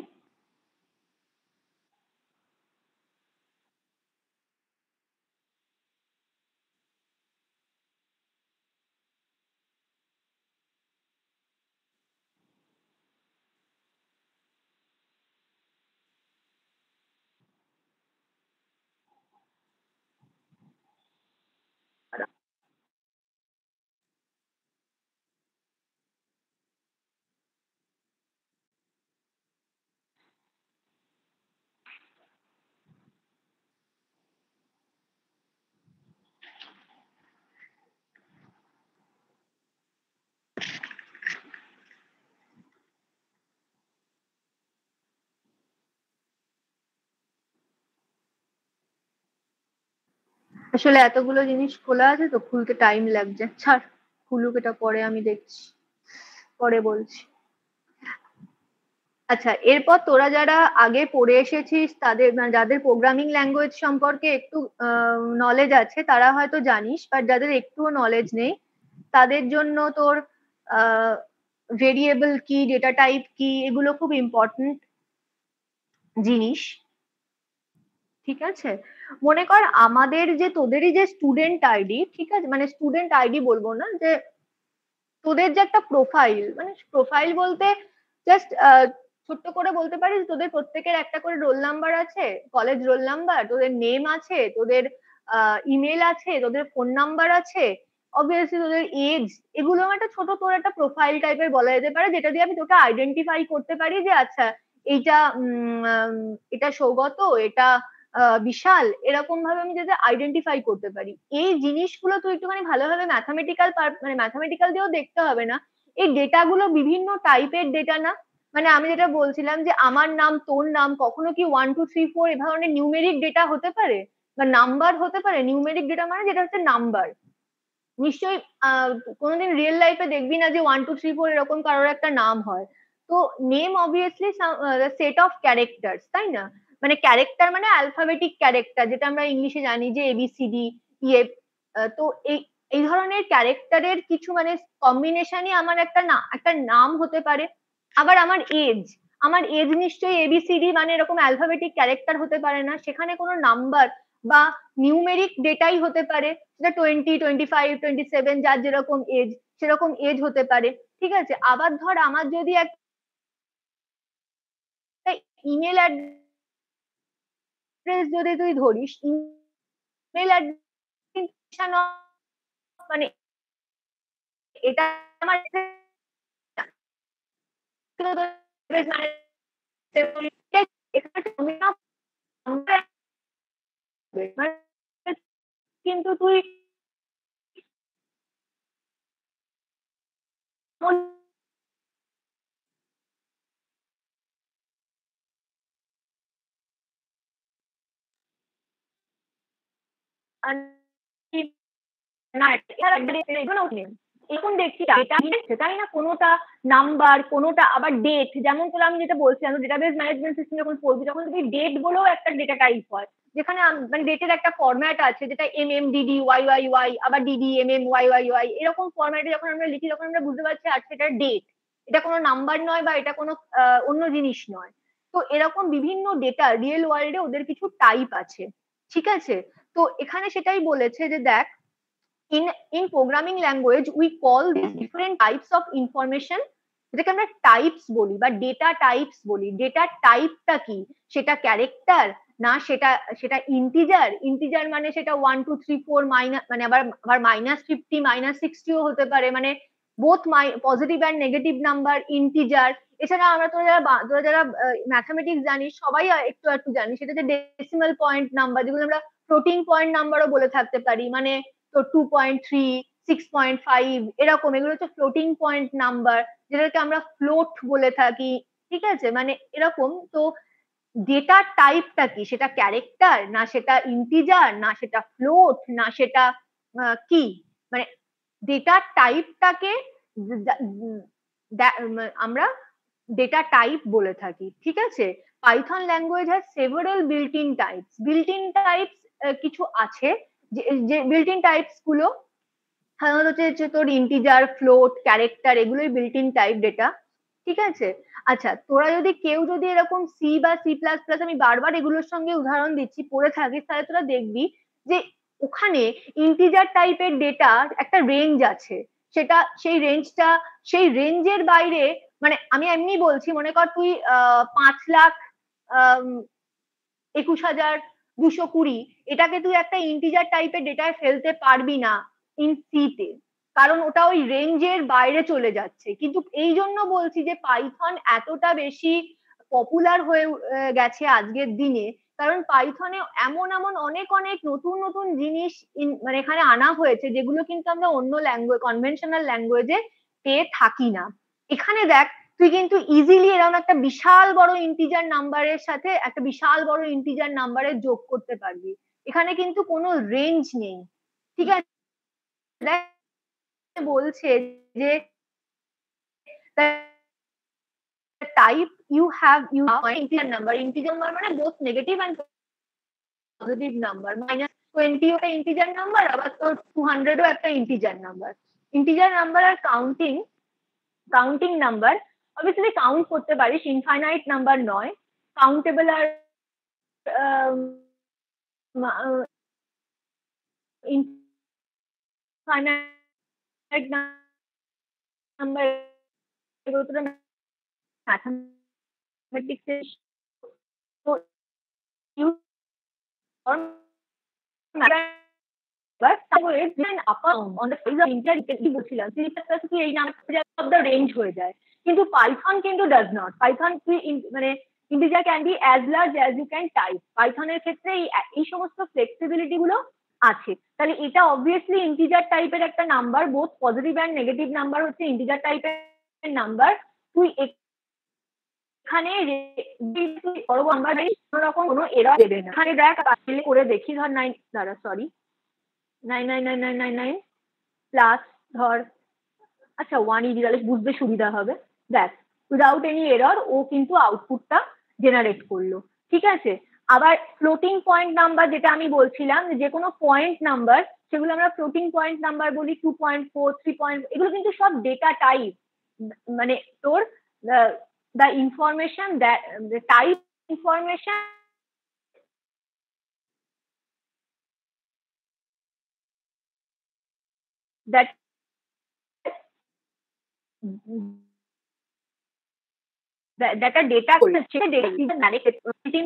আসলে এতগুলো জিনিস খোলা আছে তো, খুলতে টাইম লাগছে, ছাড়, খুলুক, এটা পরে আমি দেখছি, পরে বলছি। আচ্ছা, এরপর তোরা যারা আগে পড়ে এসেছিস, তাদের মানে যাদের প্রোগ্রামিং ল্যাঙ্গুয়েজ সম্পর্কে একটু নলেজ আছে তারা হয়তো জানিস, বাট যাদের একটুও নলেজ নেই তাদের জন্য তোর ভেরিয়েবল কি, ডেটা টাইপ কি, এগুলো খুব ইম্পর্টেন্ট জিনিস। ঠিক আছে, মনে কর আমাদের যে তোদেরই যে স্টুডেন্ট আইডি, ঠিক আছে, মানে স্টুডেন্ট আইডি বলবো না, যে তোদের যে একটা প্রোফাইল, মানে প্রোফাইল বলতে জাস্ট ছোট্ট করে বলতে পারিস তোদের প্রত্যেকের একটা করে রোল নাম্বার আছে, কলেজ রোল নাম্বার, তোদের নেম আছে, তোদের ইমেল আছে, তোদের ফোন নাম্বার আছে, অবভিয়াসলি তোদের এজ, এগুলো একটা ছোট তোর একটা প্রোফাইল টাইপের বলা যেতে পারে, যেটা দিয়ে আমি তোকে আইডেন্টিফাই করতে পারি যে আচ্ছা এইটা এটা সৌগত, এটা বিশাল, এরকম ভাবে আমি যাতে আইডেন্টিফাই করতে পারি। এই জিনিসগুলো তুই একটুখানি ভালোভাবে ম্যাথামেটিক্যাল, মানে ম্যাথামেটিক্যাল দিয়েও দেখতে হবে না, এই ডেটাগুলো বিভিন্ন টাইপের ডেটা না, মানে আমি যেটা বলছিলাম যে আমার নাম তোর নাম, কখনো কি 1 2 3 4 এ ধরনের নিউমেরিক ডেটা হতে পারে বা নাম্বার হতে পারে? নিউমেরিক ডেটা মানে যেটা হচ্ছে নাম্বার, নিশ্চয়ই কোনোদিন রিয়েল লাইফে দেখবি না যে 1 2 3 4 এরকম কারোর একটা নাম হয়। তো name obviously set of characters, তাই না? মানে ক্যারেক্টার মানে অ্যালফাবেটিক ক্যারেক্টার, যেটা আমরা ইংলিশে জানি যে এবিসিডি ইয়ে। তো এই এই ধরনের ক্যারেক্টারের কিছু মানে কম্বিনেশনই আমার একটা নাম হতে পারে। আবার আমার এজ নিশ্চয়ই এবিসিডি মানে এরকম অ্যালফাবেটিক ক্যারেক্টার হতে পারে না, সেখানে কোনো নাম্বার বা নিউমেরিক ডেটাই হতে পারে, সেটা 20 25 27, যার যেরকম এজ সেরকম এজ হতে পারে। ঠিক আছে, আবার ধর আমার যদি একটা ইমেল অ্যাড্রেস যদি তুই ধরিস, ইমেল অ্যাড্রেস মানে এটা আমার কিন্তু তুই না, এখন দেখছি ডেটা দিয়েছে তাই না, কোনোটা নাম্বার, কোনোটা আবার ডেট, যেমন করে আমি যেটা বলছিলাম ডেটাবেস ম্যানেজমেন্ট সিস্টেম যখন পড়বি তখন তুমি ডেট বলেও একটা ডেটা টাইপ হয়, যেখানে মানে ডেটের একটা ফরম্যাট আছে যেটা ডিডি ওয়াই ওয়াই ওয়াই, আবার ডিডি ওয়াই ওয়াই ওয়াই, এরকম ফরম্যাটে যখন আমরা লিখি তখন আমরা বুঝতে পারছি আচ্ছা এটা ডেট, এটা কোনো নাম্বার নয় বা এটা কোনো অন্য জিনিস নয়। তো এরকম বিভিন্ন ডেটা রিয়েল ওয়ার্ল্ডে ওদের কিছু টাইপ আছে, ঠিক আছে। তো এখানে সেটাই বলেছে যে দেখ, in programming language we call these different types of information, যেটাকে আমরা টাইপস বলি বা ডেটা টাইপস বলি। ডেটা টাইপটা কি, সেটা ক্যারেক্টার না সেটা সেটা ইন্টিজার মানে সেটা 1 2 3 4 মাইনাস, মানে আবার আবার -50 -60ও হতে পারে, মানে both positive and negative number, integer. এছাড়া আমরা তোরা যারা ম্যাথামেটিক্স জানিস সবাই একটু একটু জানিস সেটা যে ডেসিমাল পয়েন্ট নাম্বার, যেগুলো আমরা ফ্লোটিং পয়েন্ট নাম্বারও বলে থাকতে পারি, মানে তো 2.3 6.5 এরকম, এগুলো হচ্ছে ফ্লোটিং পয়েন্ট নাম্বার, যেটাকে আমরা ফ্লোট বলে থাকি, ঠিক আছে। মানে এরকম। তো ডেটা টাইপটা কি, সেটা ক্যারেক্টার না সেটা ইন্টিজার না সেটা ফ্লোট না সেটা কি, মানে ডেটা টাইপটাকে আমরা ডেটা টাইপ বলে থাকি, ঠিক আছে। Python language has several built in types. Built in types কিছু আছে, যে বিল্ট ইন টাইপস গুলো সাধারণত হচ্ছে তোর ইন্টিজার, ফ্লোট, ক্যারেক্টার, এগুলোই বিল্ট ইন টাইপ ডেটা, ঠিক আছে। আচ্ছা, তোরা যদি কেউ যদি এরকম সি বা C++, আমি বারবার এগুলোর সঙ্গে উদাহরণ দিচ্ছি, পড়ে থাকিস, তাহলে তোরা দেখবি যে ওখানে ইন্টিজার টাইপের ডেটা একটা রেঞ্জ আছে, সেটা সেই রেঞ্জের বাইরে, মানে আমি এমনি বলছি, মনে কর তুই 5,21,220 এটাকে তুই একটা ইন্টিজার টাইপের ডেটায় ফেলতে পারবি না ইন সিতে, কারণ ওটা ওই রেঞ্জের বাইরে চলে যাচ্ছে। কিন্তু এই জন্য বলছি যে পাইথন এতটা বেশি পপুলার হয়ে গেছে আজকের দিনে, কারণ পাইথনে এমন এমন অনেক অনেক নতুন নতুন জিনিস মানে এখানে আনা হয়েছে, যেগুলো কিন্তু আমরা অন্য ল্যাঙ্গুয়েজ, কনভেনশনাল ল্যাঙ্গুয়েজে পেয়ে থাকি না। এখানে দেখ, তুই কিন্তু ইজিলি এরকম একটা বিশাল বড় ইন্টিজার নাম্বারের সাথে একটা বিশাল বড় ইন্টিজার নাম্বারের যোগ করতে পারবি, এখানে কিন্তু কোনো রেঞ্জ নেই, ঠিক আছে। বলছে যে type you have integer number, মানে both negative and positive number, -20 ওটা ইন্টিজার নাম্বার, আবার তোর 200ও একটা ইন্টিজার নাম্বার। ইন্টিজার নাম্বার আর কাউন্টিং নাম্বার, অবভিয়াসলি কাউন্ট করতে পারিস, ইনফাইনাইট নাম্বার নয়। কাউন্টেবল আর ইনফাইনাইট নাম্বার এগুলো তো ম্যাথমেটিক্স তো ইউজ রেঞ্জ হয়ে যায়, কিন্তু পাইথন কিন্তু ডাজ নট। পাইথন মানে integer can be as large as you can type. পাইথনের ক্ষেত্রে এই সমস্ত ফ্লেক্সিবিলিটি গুলো আছে। তাহলে এটা অবভিয়াসলি ইন্টিজার টাইপের একটা number, both positive and negative number হচ্ছে ইন্টিজার টাইপের নাম্বার। তুই এখানে বড় নাম্বার কোনো রকম কোনো এরর দেবে না। এখানে দেখ করে দেখি, ধর 9 দাঁড়া সরি 99999 প্লাস ধর আচ্ছা 1 তাহলে বুঝতে সুবিধা হবে। দেখ, উইদাউট এনি এরর ও কিন্তু আউটপুটটা জেনারেট করলো, ঠিক আছে। আবার ফ্লোটিং পয়েন্ট নাম্বার, যেটা আমি বলছিলাম যে কোনো পয়েন্ট নাম্বার, সেগুলো আমরা ফ্লোটিং পয়েন্ট নাম্বার বলি, 2.4 3. এগুলো কিন্তু সব ডেটা টাইপ, মানে তোর the information that the type information that that a data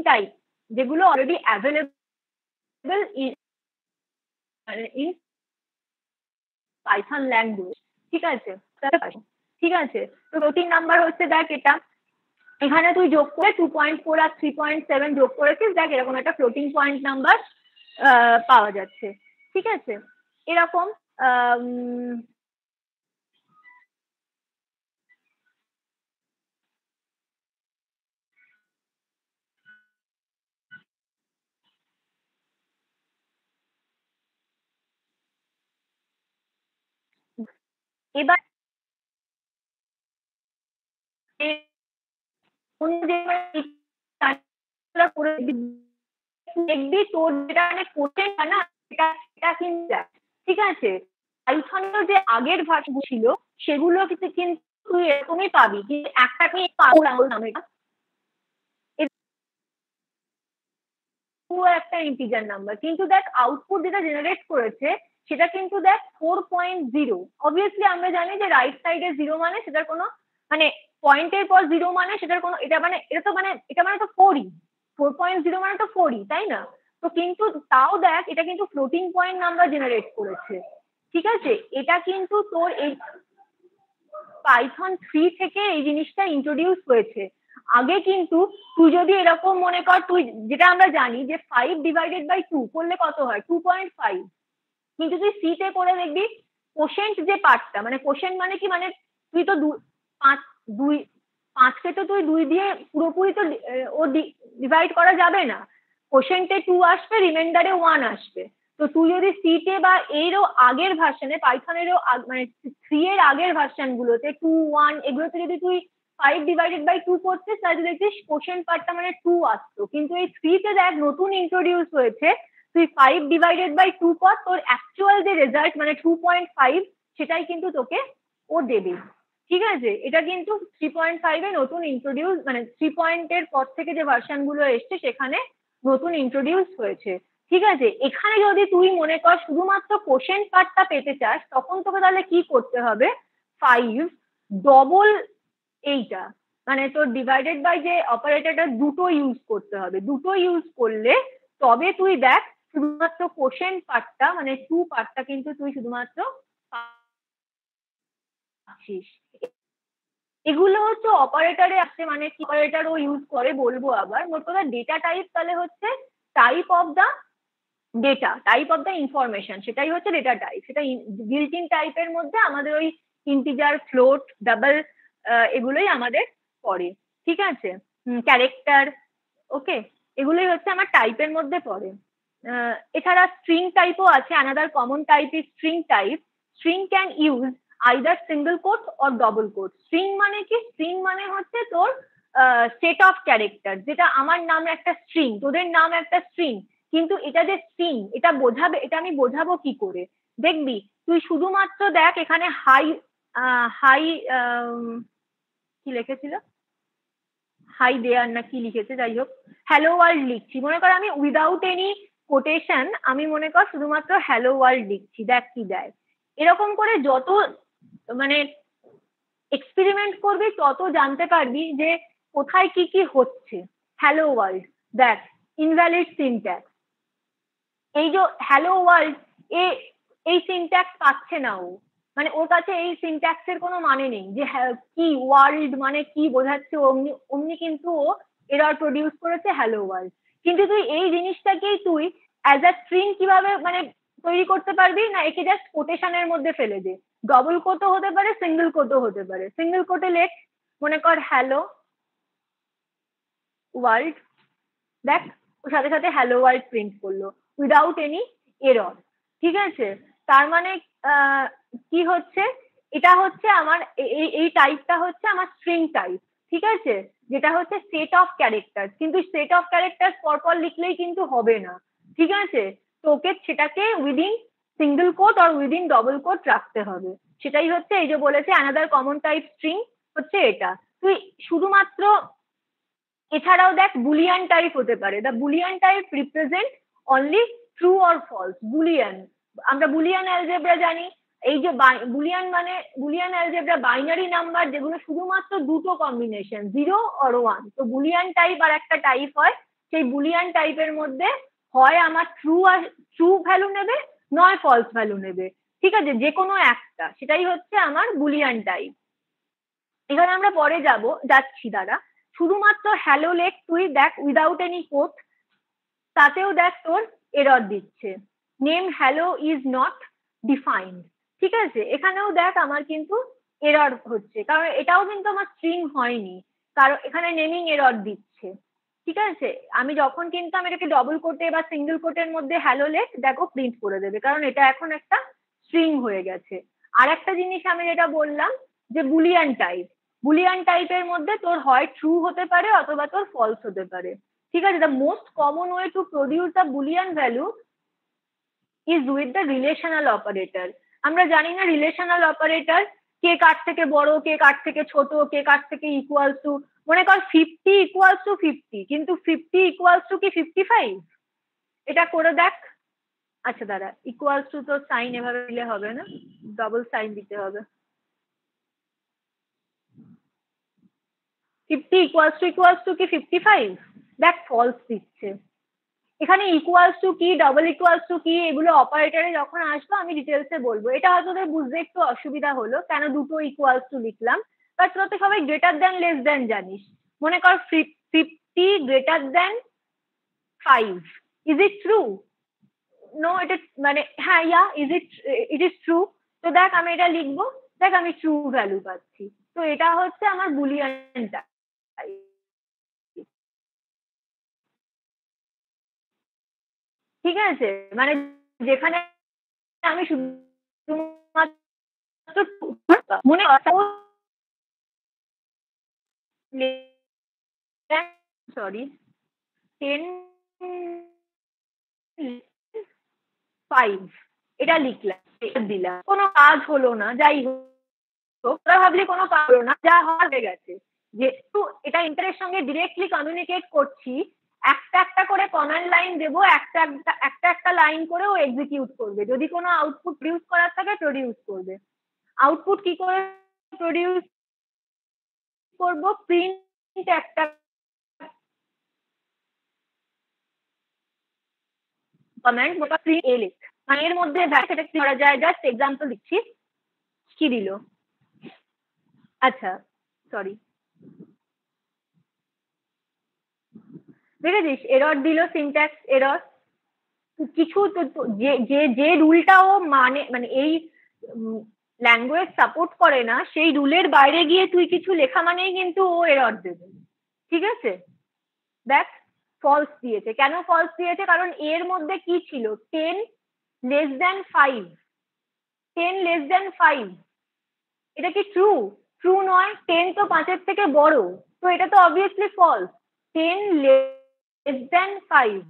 type যেগুলো already available in Python language, ঠিক আছে। ঠিক আছে, তো ফ্লোটিং নাম্বার হচ্ছে, দেখ এটা এখানে তুই যোগ করে 2.4 আর 3.7 যোগ করেছিস, দেখ এরকম একটা ফ্লোটিং পয়েন্ট নাম্বার পাওয়া যাচ্ছে, ঠিক আছে। এরকম এবার দেখবি তোর যেটা মানে কোশ্চেন না এটা কিন্তু ঠিক আছে, পাইথনের যে আগের ভার্সন ছিল সেগুলো কিন্তু তুই এরকমই পাবি, কিন্তু একটা কি পাবো নামে একটা ইন্টিজার নাম্বার, কিন্তু দেখ আউটপুট যেটা জেনারেট করেছে সেটা কিন্তু দেখ 4.0। অবভিয়াসলি আমরা জানি যে রাইট সাইডে 0 মানে সেটার কোনো মানে পয়েন্টের পর 0 মানে সেটার কোনো এটা মানে এটা তো মানে এটা মানে তো 4ই 4.0 মানে তো 4ই, তাই না? তো কিন্তু তাও দেখ এটা কিন্তু ফ্লোটিং পয়েন্ট নাম্বার জেনারেট করেছে, ঠিক আছে? এটা কিন্তু তোর এই পাইথন 3 থেকে এই জিনিসটা ইন্ট্রোডিউস হয়েছে। আগে কিন্তু তুই যদি এরকম মনে কর, তুই যেটা আমরা জানি যে 5/2 করলে কত হয় 2.5, কিন্তু তুই সি তে করে দেখবি কোশেন্ট যে পার্টটা মানে কোশেন্ট মানে কি মানে তুই তো 5কে তো তুই 2 দিয়ে পুরোপুরি তো ও ডিভাইড করা যাবে না, কোশেন্টে 2 আসবে, রিমাইন্ডারে 1 আসবে। তো তুই যদি সিটে বা এরও আগের ভার্সনে পাইথনেরও মানে 3 এর আগের ভার্সন গুলোতে 2, 1 এগুলোতে যদি তুই 5/2 করছিস তাহলে দেখছিস কোশেন্ট পার্টটা মানে 2 আসতো, কিন্তু এই 3 তে দেখ নতুন ইন্ট্রোডিউস হয়েছে, তুই 5/2 কর, তোর অ্যাকচুয়াল যে রেজাল্ট মানে 2.5 সেটাই কিন্তু তোকে ও দেবে, ঠিক আছে? এটা কিন্তু 3.5 এ নতুন ইন্ট্রোডিউস মানে 3 পয়েন্টের পর থেকে যে ভার্সন গুলো এসছে সেখানে নতুন ইন্ট্রোডিউস হয়েছে, ঠিক আছে? এখানে যদি তুই মনে কর শুধুমাত্র কোশেন্ট পার্টটা পেতে চাস তখন তোকে তাহলে কি করতে হবে, 5 ডবল এইটা মানে তোর ডিভাইডেড বাই যে অপারেটরটা দুটো ইউজ করতে হবে, দুটো ইউজ করলে তবে তুই দেখ শুধুমাত্র কোশেন্ট পার্টটা মানে 2 পার্টটা কিন্তু তুই শুধুমাত্র পাচ্ছিস। এগুলো হচ্ছে অপারেটরে আসছে, মানে কি অপারেটর ও ইউজ করে বলবো আবার। মোট কথা ডেটা টাইপ তাহলে হচ্ছে type of the data, type of the information, সেটাই হচ্ছে ডেটা টাইপ। সেটা বিল্ট ইন টাইপের মধ্যে আমাদের ওই ইন্টিজার, ফ্লোট, ডাবল এগুলোই আমাদের পড়ে, ঠিক আছে? ক্যারেক্টার, ওকে, এগুলোই হচ্ছে আমার টাইপের মধ্যে পড়ে। এছাড়া স্ট্রিং টাইপও আছে, another common type is string type. String can use either single quote or double quote. String মানে কি? স্ট্রিং মানে হচ্ছে তোর সেট অফ ক্যারেক্টার, যেটা আমার নাম একটা স্ট্রিং, তোদের নাম একটা স্ট্রিং, কিন্তু এটা যে স্ট্রিং এটা বোঝাবে, এটা আমি বোঝাবো কি করে? দেখবি তুই শুধুমাত্র দেখ এখানে হাই হাই কি লিখেছিল, হাই দেয়ার না কি লিখেছে, যাই হোক হ্যালো ওয়ার্ল্ড লিখছি, মনে কর আমি উইদাউট এনি কোটেশন আমি মনে কর শুধুমাত্র হ্যালো ওয়ার্ল্ড লিখছি, দেখ কি দেয়। এরকম করে যত মানে এক্সপেরিমেন্ট করবি তত জানতে পারবি যে কোথায় কি কি হচ্ছে। হ্যালো ওয়ার্ল্ড, দেখ ইনভ্যালিড সিনট্যাক্স, এই যে হ্যালো ওয়ার্ল্ড এই সিনট্যাক্স পাচ্ছে না ও, মানে ওর কাছে এই সিনট্যাক্সের কোনো মানে নেই যে কি ওয়ার্ল্ড মানে কি বোঝাচ্ছে, অমনি অমনি কিন্তু ও এরর প্রডিউস করেছে হ্যালো ওয়ার্ল্ড। কিন্তু তুই এই জিনিসটাকেই তুই অ্যাজ আ স্ট্রিং কিভাবে মানে তৈরি করতে পারবি না, একে জাস্ট কোটেশনের মধ্যে ফেলে দে, ডবল কোটও হতে পারে, সিঙ্গেল কোটও হতে পারে। সিঙ্গেল কোটে লেখ মনে কর হ্যালো ওয়ার্ল্ড, দেখ ওর সাথে সাথে হ্যালো ওয়ার্ল্ড প্রিন্ট করলো উইদাউট এনি এরর, ঠিক আছে? তার মানে কি হচ্ছে, এটা হচ্ছে আমার এই টাইপটা হচ্ছে আমার স্ট্রিং টাইপ, ঠিক আছে? যেটা হচ্ছে সেট অফ ক্যারেক্টার, কিন্তু সেট অফ ক্যারেক্টার পরপর লিখলেই কিন্তু হবে না, ঠিক আছে? তোকে সেটাকে উইদিন সিঙ্গেল কোট আর উইদিন ডবল কোট রাখতে হবে, সেটাই হচ্ছে এই যে বলেছে অ্যানাদার কমন টাইপ স্ট্রিং হচ্ছে এটা। তুই শুধুমাত্র এছাড়াও দেখ বুলিয়ান টাইপ হতে পারে, the Boolean type represent only true or false. Boolean, আমরা বুলিয়ান অ্যালজেব্রা জানি, এই যে বুলিয়ান মানে বুলিয়ান অ্যালজেব্রা বাইনারি নাম্বার যেগুলো শুধুমাত্র দুটো কম্বিনেশন 0 অর 1, তো বুলিয়ান টাইপ আর একটা টাইপ হয়, সেই বুলিয়ান টাইপের মধ্যে হয় আমার ট্রু ভ্যালু নেবে, নয় ফলস ভ্যালু নেবে, ঠিক আছে? যে কোনো একটা, সেটাই হচ্ছে আমার বুলিয়ান টাইপ। এখানে আমরা পরে যাচ্ছি দাঁড়া, শুধুমাত্র হ্যালো লেখ তুই দেখ উইদাউট এনি কোট, তাতেও দেখ তোর এরর দিচ্ছে, name hello is not defined, ঠিক আছে? এখানেও দেখ আমার কিন্তু এরর হচ্ছে, কারণ এটাও কিন্তু আমার স্ট্রিং হয়নি, কারণ এখানে নেমিং এরর দিচ্ছে, ঠিক আছে? আমি যখন কিন্তু আমি এটাকে ডবল কোটে বা সিঙ্গেল কোটের মধ্যে হ্যালো লেখ, দেখো প্রিন্ট করে দেবে, কারণ এটা এখন একটা স্ট্রিং হয়ে গেছে। আর একটা জিনিস আমি যেটা বললাম যে বুলিয়ান টাইপের মধ্যে তোর হয় ট্রু হতে পারে অথবা তোর ফলস হতে পারে, ঠিক আছে? The most common way to produce the Boolean value is with the relational operator. আমরা জানি না রিলেশনাল অপারেটর কে কার থেকে বড়, কে কার থেকে ছোট, কে কার থেকে ইকুয়ালস টু, মনে কর 50 ইকুয়ালস টু 50, কিন্তু 50 ইকুয়ালস টু কি 55? এটা করে দেখ। আচ্ছা দাঁড়া, ইকুয়ালস টু তো সাইন এভাবে দিলে হবে না, ডবল সাইন দিতে হবে। 50 ইকুয়ালস টু কি 55? দেখ ফলস দিচ্ছে। এখানে ইকুয়ালস টু কি, ডাবল ইকুয়ালস টু কি, এগুলো অপারেটরে যখন আসবো আমি ডিটেলসে বলবো। এটা হয়তো তোদের বুঝতে একটু অসুবিধা হলো কেন দুটো ইকুয়ালস টু লিখলাম, বাট তোরা তো সবাই গ্রেটার দ্যান লেস দ্যান জানিস। মনে কর 50 greater than 5, is it true? No, এটা মানে হ্যাঁ, ইট ইজ ট্রু। তো দেখ আমি এটা লিখবো, দেখ আমি ট্রু ভ্যালু পাচ্ছি। তো এটা হচ্ছে আমার বুলিয়ানটা। ঠিক আছে, মানে যেখানে আমি শুধুমাত্র মনে সরি 10.5 এটা লিখলাম, দিলাম, কোনো কাজ হলো না। যাই হোক, তোরা ভাবলি কোনো কাজ হলো না, যা হওয়ার হয়ে গেছে। যেহেতু এটা ইন্টারের সঙ্গে ডিরেক্টলি কমিউনিকেট করছি, একটা একটা করে কমান্ড লাইন দেবো, একটা একটা লাইন করে ও এক্সিকিউট করবে। যদি কোনো আউটপুট প্রডিউস করার থাকে প্রডিউস করবে। আউটপুট কি করে প্রডিউস করবো? প্রিন্ট একটা কমান্ড, ওটা প্রিন্ট এ লিখ, মানে এর মধ্যে সেটা কি করা যায়, জাস্ট এক্সাম্পল দিচ্ছি। কি দিল? আচ্ছা সরি, দেখেছিস এরর দিল, সিনট্যাক্স এরর। কিছু যে রুলটা ও মানে এই ল্যাঙ্গুয়েজ সাপোর্ট করে না, সেই রুলের বাইরে গিয়ে তুই কিছু লেখা মানেই কিন্তু ও এরর দেবে। ঠিক আছে, দেখ ফলস দিয়েছে। কেন ফলস দিয়েছে? কারণ এর মধ্যে কি ছিল? 10 লেস দ্যান 5, 10 লেস দ্যান 5। এটা কি ট্রু? ট্রু নয়, 10 তো 5-এর থেকে বড়, তো এটা তো অবভিয়াসলি ফলস। 10 লেস দ্যান 5,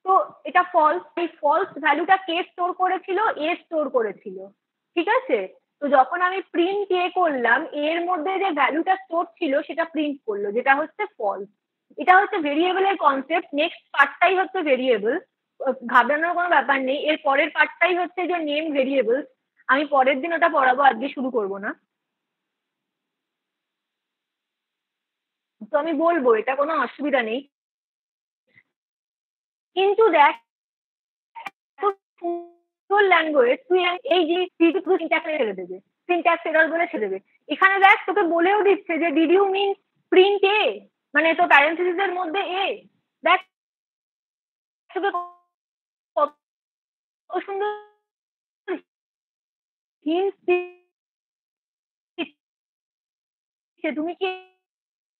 তো এটা ফলস। এই ফলস ভ্যালুটা কে স্টোর করেছিল? এ স্টোর করেছিল। ঠিক আছে, তো যখন আমি প্রিন্ট এ করলাম, এর মধ্যে যে ভ্যালুটা স্টোর ছিল সেটা প্রিন্ট করলো, যেটা হচ্ছে ফলস। এটা হচ্ছে ভেরিয়েবলের কনসেপ্ট। নেক্সট পার্টটাই হচ্ছে ভেরিয়েবল, ঘাবড়ানোর কোনো ব্যাপার নেই। এর পরের পার্টটাই হচ্ছে যে নেম ভেরিয়েবল। আমি পরের দিন ওটা পড়াবো, আজকে শুরু করবো না। তো আমি বলবো, এটা কোনো অসুবিধা নেই। কিন্তু দেখ ল্যাঙ্গুয়েজ তুই এই যে সিনট্যাক্স ছেড়ে দেবে, সিনট্যাক্স এরর বলে ছেড়ে দেবে। এখানে দেখ তোকে বলেও দিচ্ছে যে ডিড ইউ মিন প্রিন্ট এ, মানে তো প্যারেন্থেসিস এর মধ্যে এ। দেখ তোকে কত সুন্দর হিন্টস দিচ্ছে। তুমি কি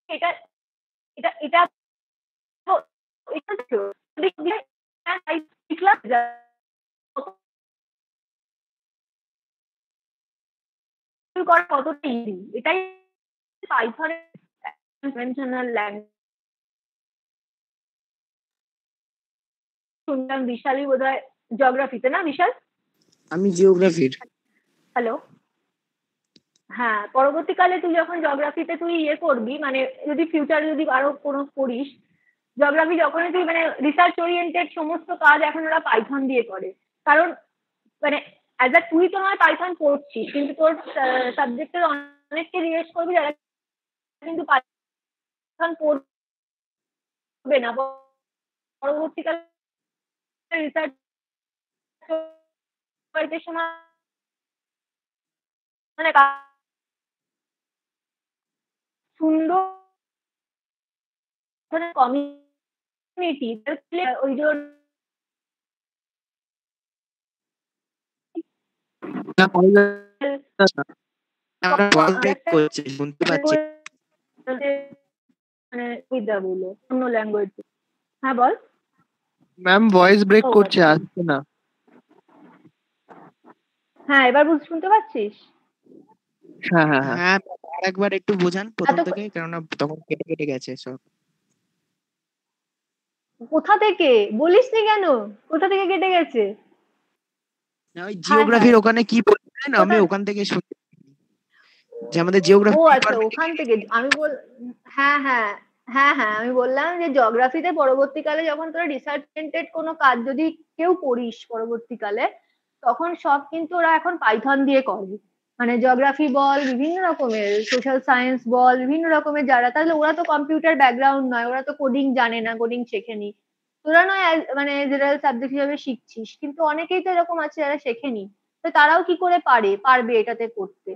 এটা এটা এটা এটা করা কতটা ইজি, এটাই পাইথনের কনভেনশনাল ল্যাঙ্গুয়েজ। শুনলাম বিশালই বোধহয় জিওগ্রাফিতে, না বিশাল? আমি জিওগ্রাফির। হ্যালো, হ্যাঁ, পরবর্তীকালে তুই যখন জিওগ্রাফিতে তুই ইয়ে করবি, মানে যদি ফিউচারে যদি আরো কোনো করিস জিওগ্রাফি, যখনই তুই মানে রিসার্চ ওরিয়েন্টেড সমস্ত কাজ এখন ওরা পাইথন দিয়ে করে। কারণ মানে অ্যাজ আ তুই তো নয় পাইথন পড়ছিস, কিন্তু তোর সাবজেক্টের অনেককে জিজ্ঞেস করবি যারা কিন্তু পাইথন পড়বে না, পরবর্তীকালে রিসার্চ করতে সময় মানে সুন্দর কমিউনিটি ওই জন্য শুনতে পাচ্ছি মানে বিদ্যা বলে অন্য ল্যাঙ্গুয়েজ। হ্যাঁ বল ম্যাম, ভয়েস ব্রেক করছে, আসছে না। হ্যাঁ, এবার শুনতে পাচ্ছিস? হ্যাঁ হ্যাঁ হ্যাঁ হ্যাঁ আরেকবার একটু বোঝান প্রথম এত থেকে, কেননা তখন কেটে কেটে গেছে সব। কোথা থেকে বলিসনি কেন? কোথা থেকে কেটে গেছে? না, ওই হায় হায়, জিওগ্রাফির ওখানে কি বললেন আমি কোথা? ওখান থেকে শুনতে যে আমাদের ও জিওগ্রাফি আচ্ছা, ডিপার্টমেন্টে ওখান থেকে আমি হ্যাঁ হ্যাঁ, হ্যাঁ হ্যাঁ, আমি বললাম যে জিওগ্রাফিতে পরবর্তীকালে যখন তোরা রিসার্চ ওরিয়েন্টেড কোনো কাজ যদি কেউ করিস পরবর্তীকালে, তখন সব কিন্তু ওরা এখন পাইথন দিয়ে করে। মানে জিওগ্রাফি বল, বিভিন্ন রকমের সোশ্যাল সায়েন্স বল, বিভিন্ন রকমের যারা, তাহলে ওরা তো কম্পিউটার ব্যাকগ্রাউন্ড নয়, ওরা তো কোডিং জানে না, কোডিং শেখেনি। তোরা নয় মানে জেনারেল সাবজেক্ট হিসেবে শিখছিস, কিন্তু অনেকেই তো এরকম আছে যারা শেখেনি। তো তারাও কি করে পারবে এটাতে করতে?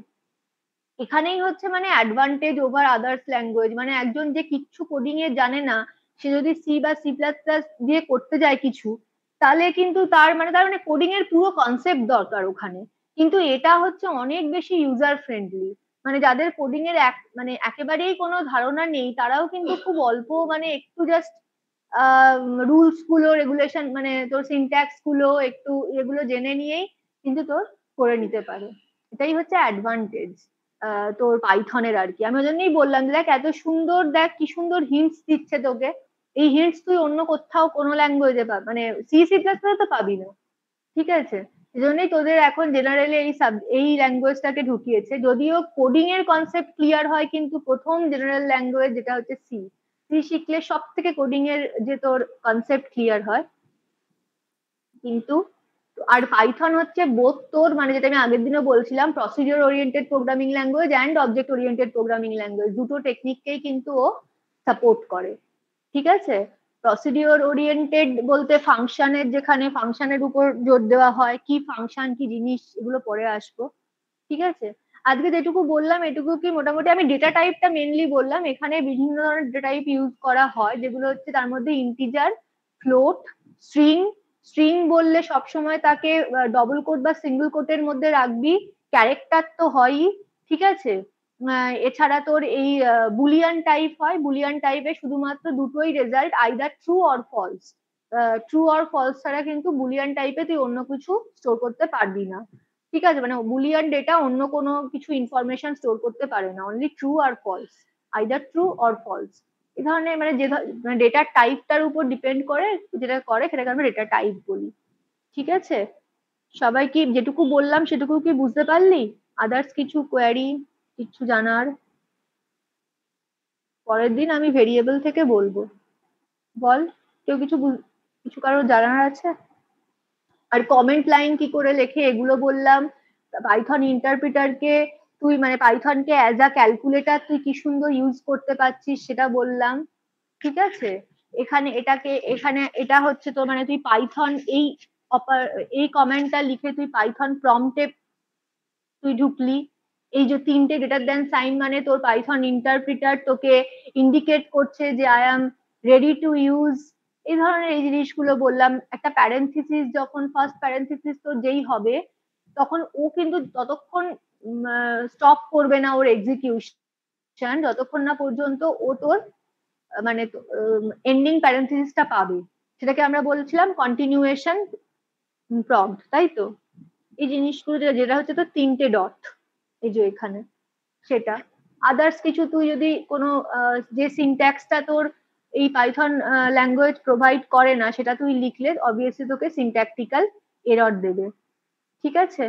এখানেই হচ্ছে মানে অ্যাডভান্টেজ ওভার আদার্স ল্যাঙ্গুয়েজ। মানে একজন যে কিচ্ছু কোডিং এ জানে না, সে যদি সি বা সি প্লাস প্লাস দিয়ে করতে যায় কিছু, তাহলে কিন্তু তার মানে কোডিং এর পুরো কনসেপ্ট দরকার ওখানে। কিন্তু এটা হচ্ছে অনেক বেশি ইউজার ফ্রেন্ডলি। মানে যাদের কোডিং এর মানে একেবারেই কোনো ধারণা নেই, তারাও কিন্তু খুব অল্প মানে একটু জাস্ট রুলস গুলো, রেগুলেশন, মানে তোর সিনট্যাক্স গুলো একটু এগুলো জেনে নিয়েই কিন্তু তোর করে নিতে পারে। এটাই হচ্ছে অ্যাডভান্টেজ তোর পাইথনের আর কি। আমি ওই জন্যই বললাম, দেখ এত সুন্দর, দেখ কি সুন্দর হিন্টস দিচ্ছে তোকে। এই হিন্টস তুই অন্য কোথাও কোনো ল্যাঙ্গুয়েজে পাবি, মানে সি সি প্লাস তো পাবি না। ঠিক আছে, এই জন্যই তোদের এখন জেনারেলি এই ল্যাঙ্গুয়েজটাকে ঢুকিয়েছে। যদিও কোডিং এর কনসেপ্ট ক্লিয়ার হয়, কিন্তু প্রথম জেনারেল ল্যাঙ্গুয়েজ যেটা হচ্ছে সি, সি শিখলে সব থেকে কোডিং এর যে তোর কনসেপ্ট ক্লিয়ার হয়। কিন্তু আর পাইথন হচ্ছে বোথ তোর, মানে যেটা আমি আগের দিনও বলছিলাম, procedure oriented programming language and object oriented programming language, দুটো টেকনিককেই কিন্তু ও সাপোর্ট করে। ঠিক আছে, প্রসিডিওর ওরিয়েন্টেড বলতে ফাংশনের, যেখানে ফাংশনের উপর জোর দেওয়া হয়, কি ফাংশন কি জিনিস এগুলো পরে আসবো। ঠিক আছে, আজকে যেটুকু বললাম এটুকু কি মোটামুটি, আমি ডেটা টাইপটা মেনলি বললাম। এখানে বিভিন্ন ধরনের ডেটা টাইপ ইউজ করা হয়, যেগুলো হচ্ছে তার মধ্যে ইন্টিজার, ফ্লোট, স্ট্রিং। স্ট্রিং বললে সবসময় তাকে ডবল কোট বা সিঙ্গেল কোটের মধ্যে রাখবি, ক্যারেক্টার তো হয়ই। ঠিক আছে, এছাড়া তোর এই বুলিয়ান টাইপ হয়, বুলিয়ান টাইপে শুধুমাত্র দুটোই result, either true or false. True or false ছাড়া কিন্তু বুলিয়ান টাইপে তুই অন্য কিছু স্টোর করতে পারবি না। ঠিক আছে, মানে বুলিয়ান ডেটা অন্য কোনো কিছু ইনফরমেশন স্টোর করতে পারে না, অনলি ট্রু আর false, either true or false. এই ধরনের মানে যে ডেটার টাইপটার উপর ডিপেন্ড করে যেটা করে, সেটাকে আমরা ডেটা টাইপ বলি। ঠিক আছে, সবাই কি যেটুকু বললাম সেটুকু কি বুঝতে পারলি? আদার্স কিছু কোয়ারি, কিছু জানার? পরের দিন আমি ভেরিয়েবল থেকে বলবো। বল, কেউ কিছু কারোর জানার আছে? আর কমেন্ট লাইন কি করে লেখে এগুলো বললাম। পাইথন ইন্টারপ্রিটারকে তুই মানে পাইথনকে অ্যাজ আ ক্যালকুলেটর তুই কি সুন্দর ইউজ করতে পারছিস সেটা বললাম। ঠিক আছে, এখানে এটা হচ্ছে তো, মানে তুই পাইথন এই কমেন্টটা লিখে তুই পাইথন প্রম্পটে তুই ঢুকলি। এই যে তিনটে গ্রেটার দ্যান সাইন, মানে তোর পাইথন ইন্টারপ্রিটার তোকে ইন্ডিকেট করছে যে I am ready to use. এই ধরনের এই জিনিসগুলো বললাম। একটা প্যারেন্থিসিস, যখন ফার্স্ট প্যারেন্থিসিস তোর যেই হবে, তখন ও কিন্তু ততক্ষণ স্টপ করবে না ওর এক্সিকিউশন, যতক্ষণ না পর্যন্ত ও তোর মানে এন্ডিং প্যারেন্থিসিসটা পাবে। সেটাকে আমরা বলছিলাম কন্টিনিউয়েশন প্রম্পট, তাই তো? এই জিনিসগুলো যেটা হচ্ছে তো তিনটে ডট, এই যে এখানে, সেটা। আদার্স কিছু তুই যদি কোনো যে সিনট্যাক্সটা তোর এই পাইথন ল্যাঙ্গুয়েজ প্রোভাইড করে না, সেটা তুই লিখলে অবভিয়াসলি তোকে সিনট্যাকটিক্যাল এরর দেবে। ঠিক আছে,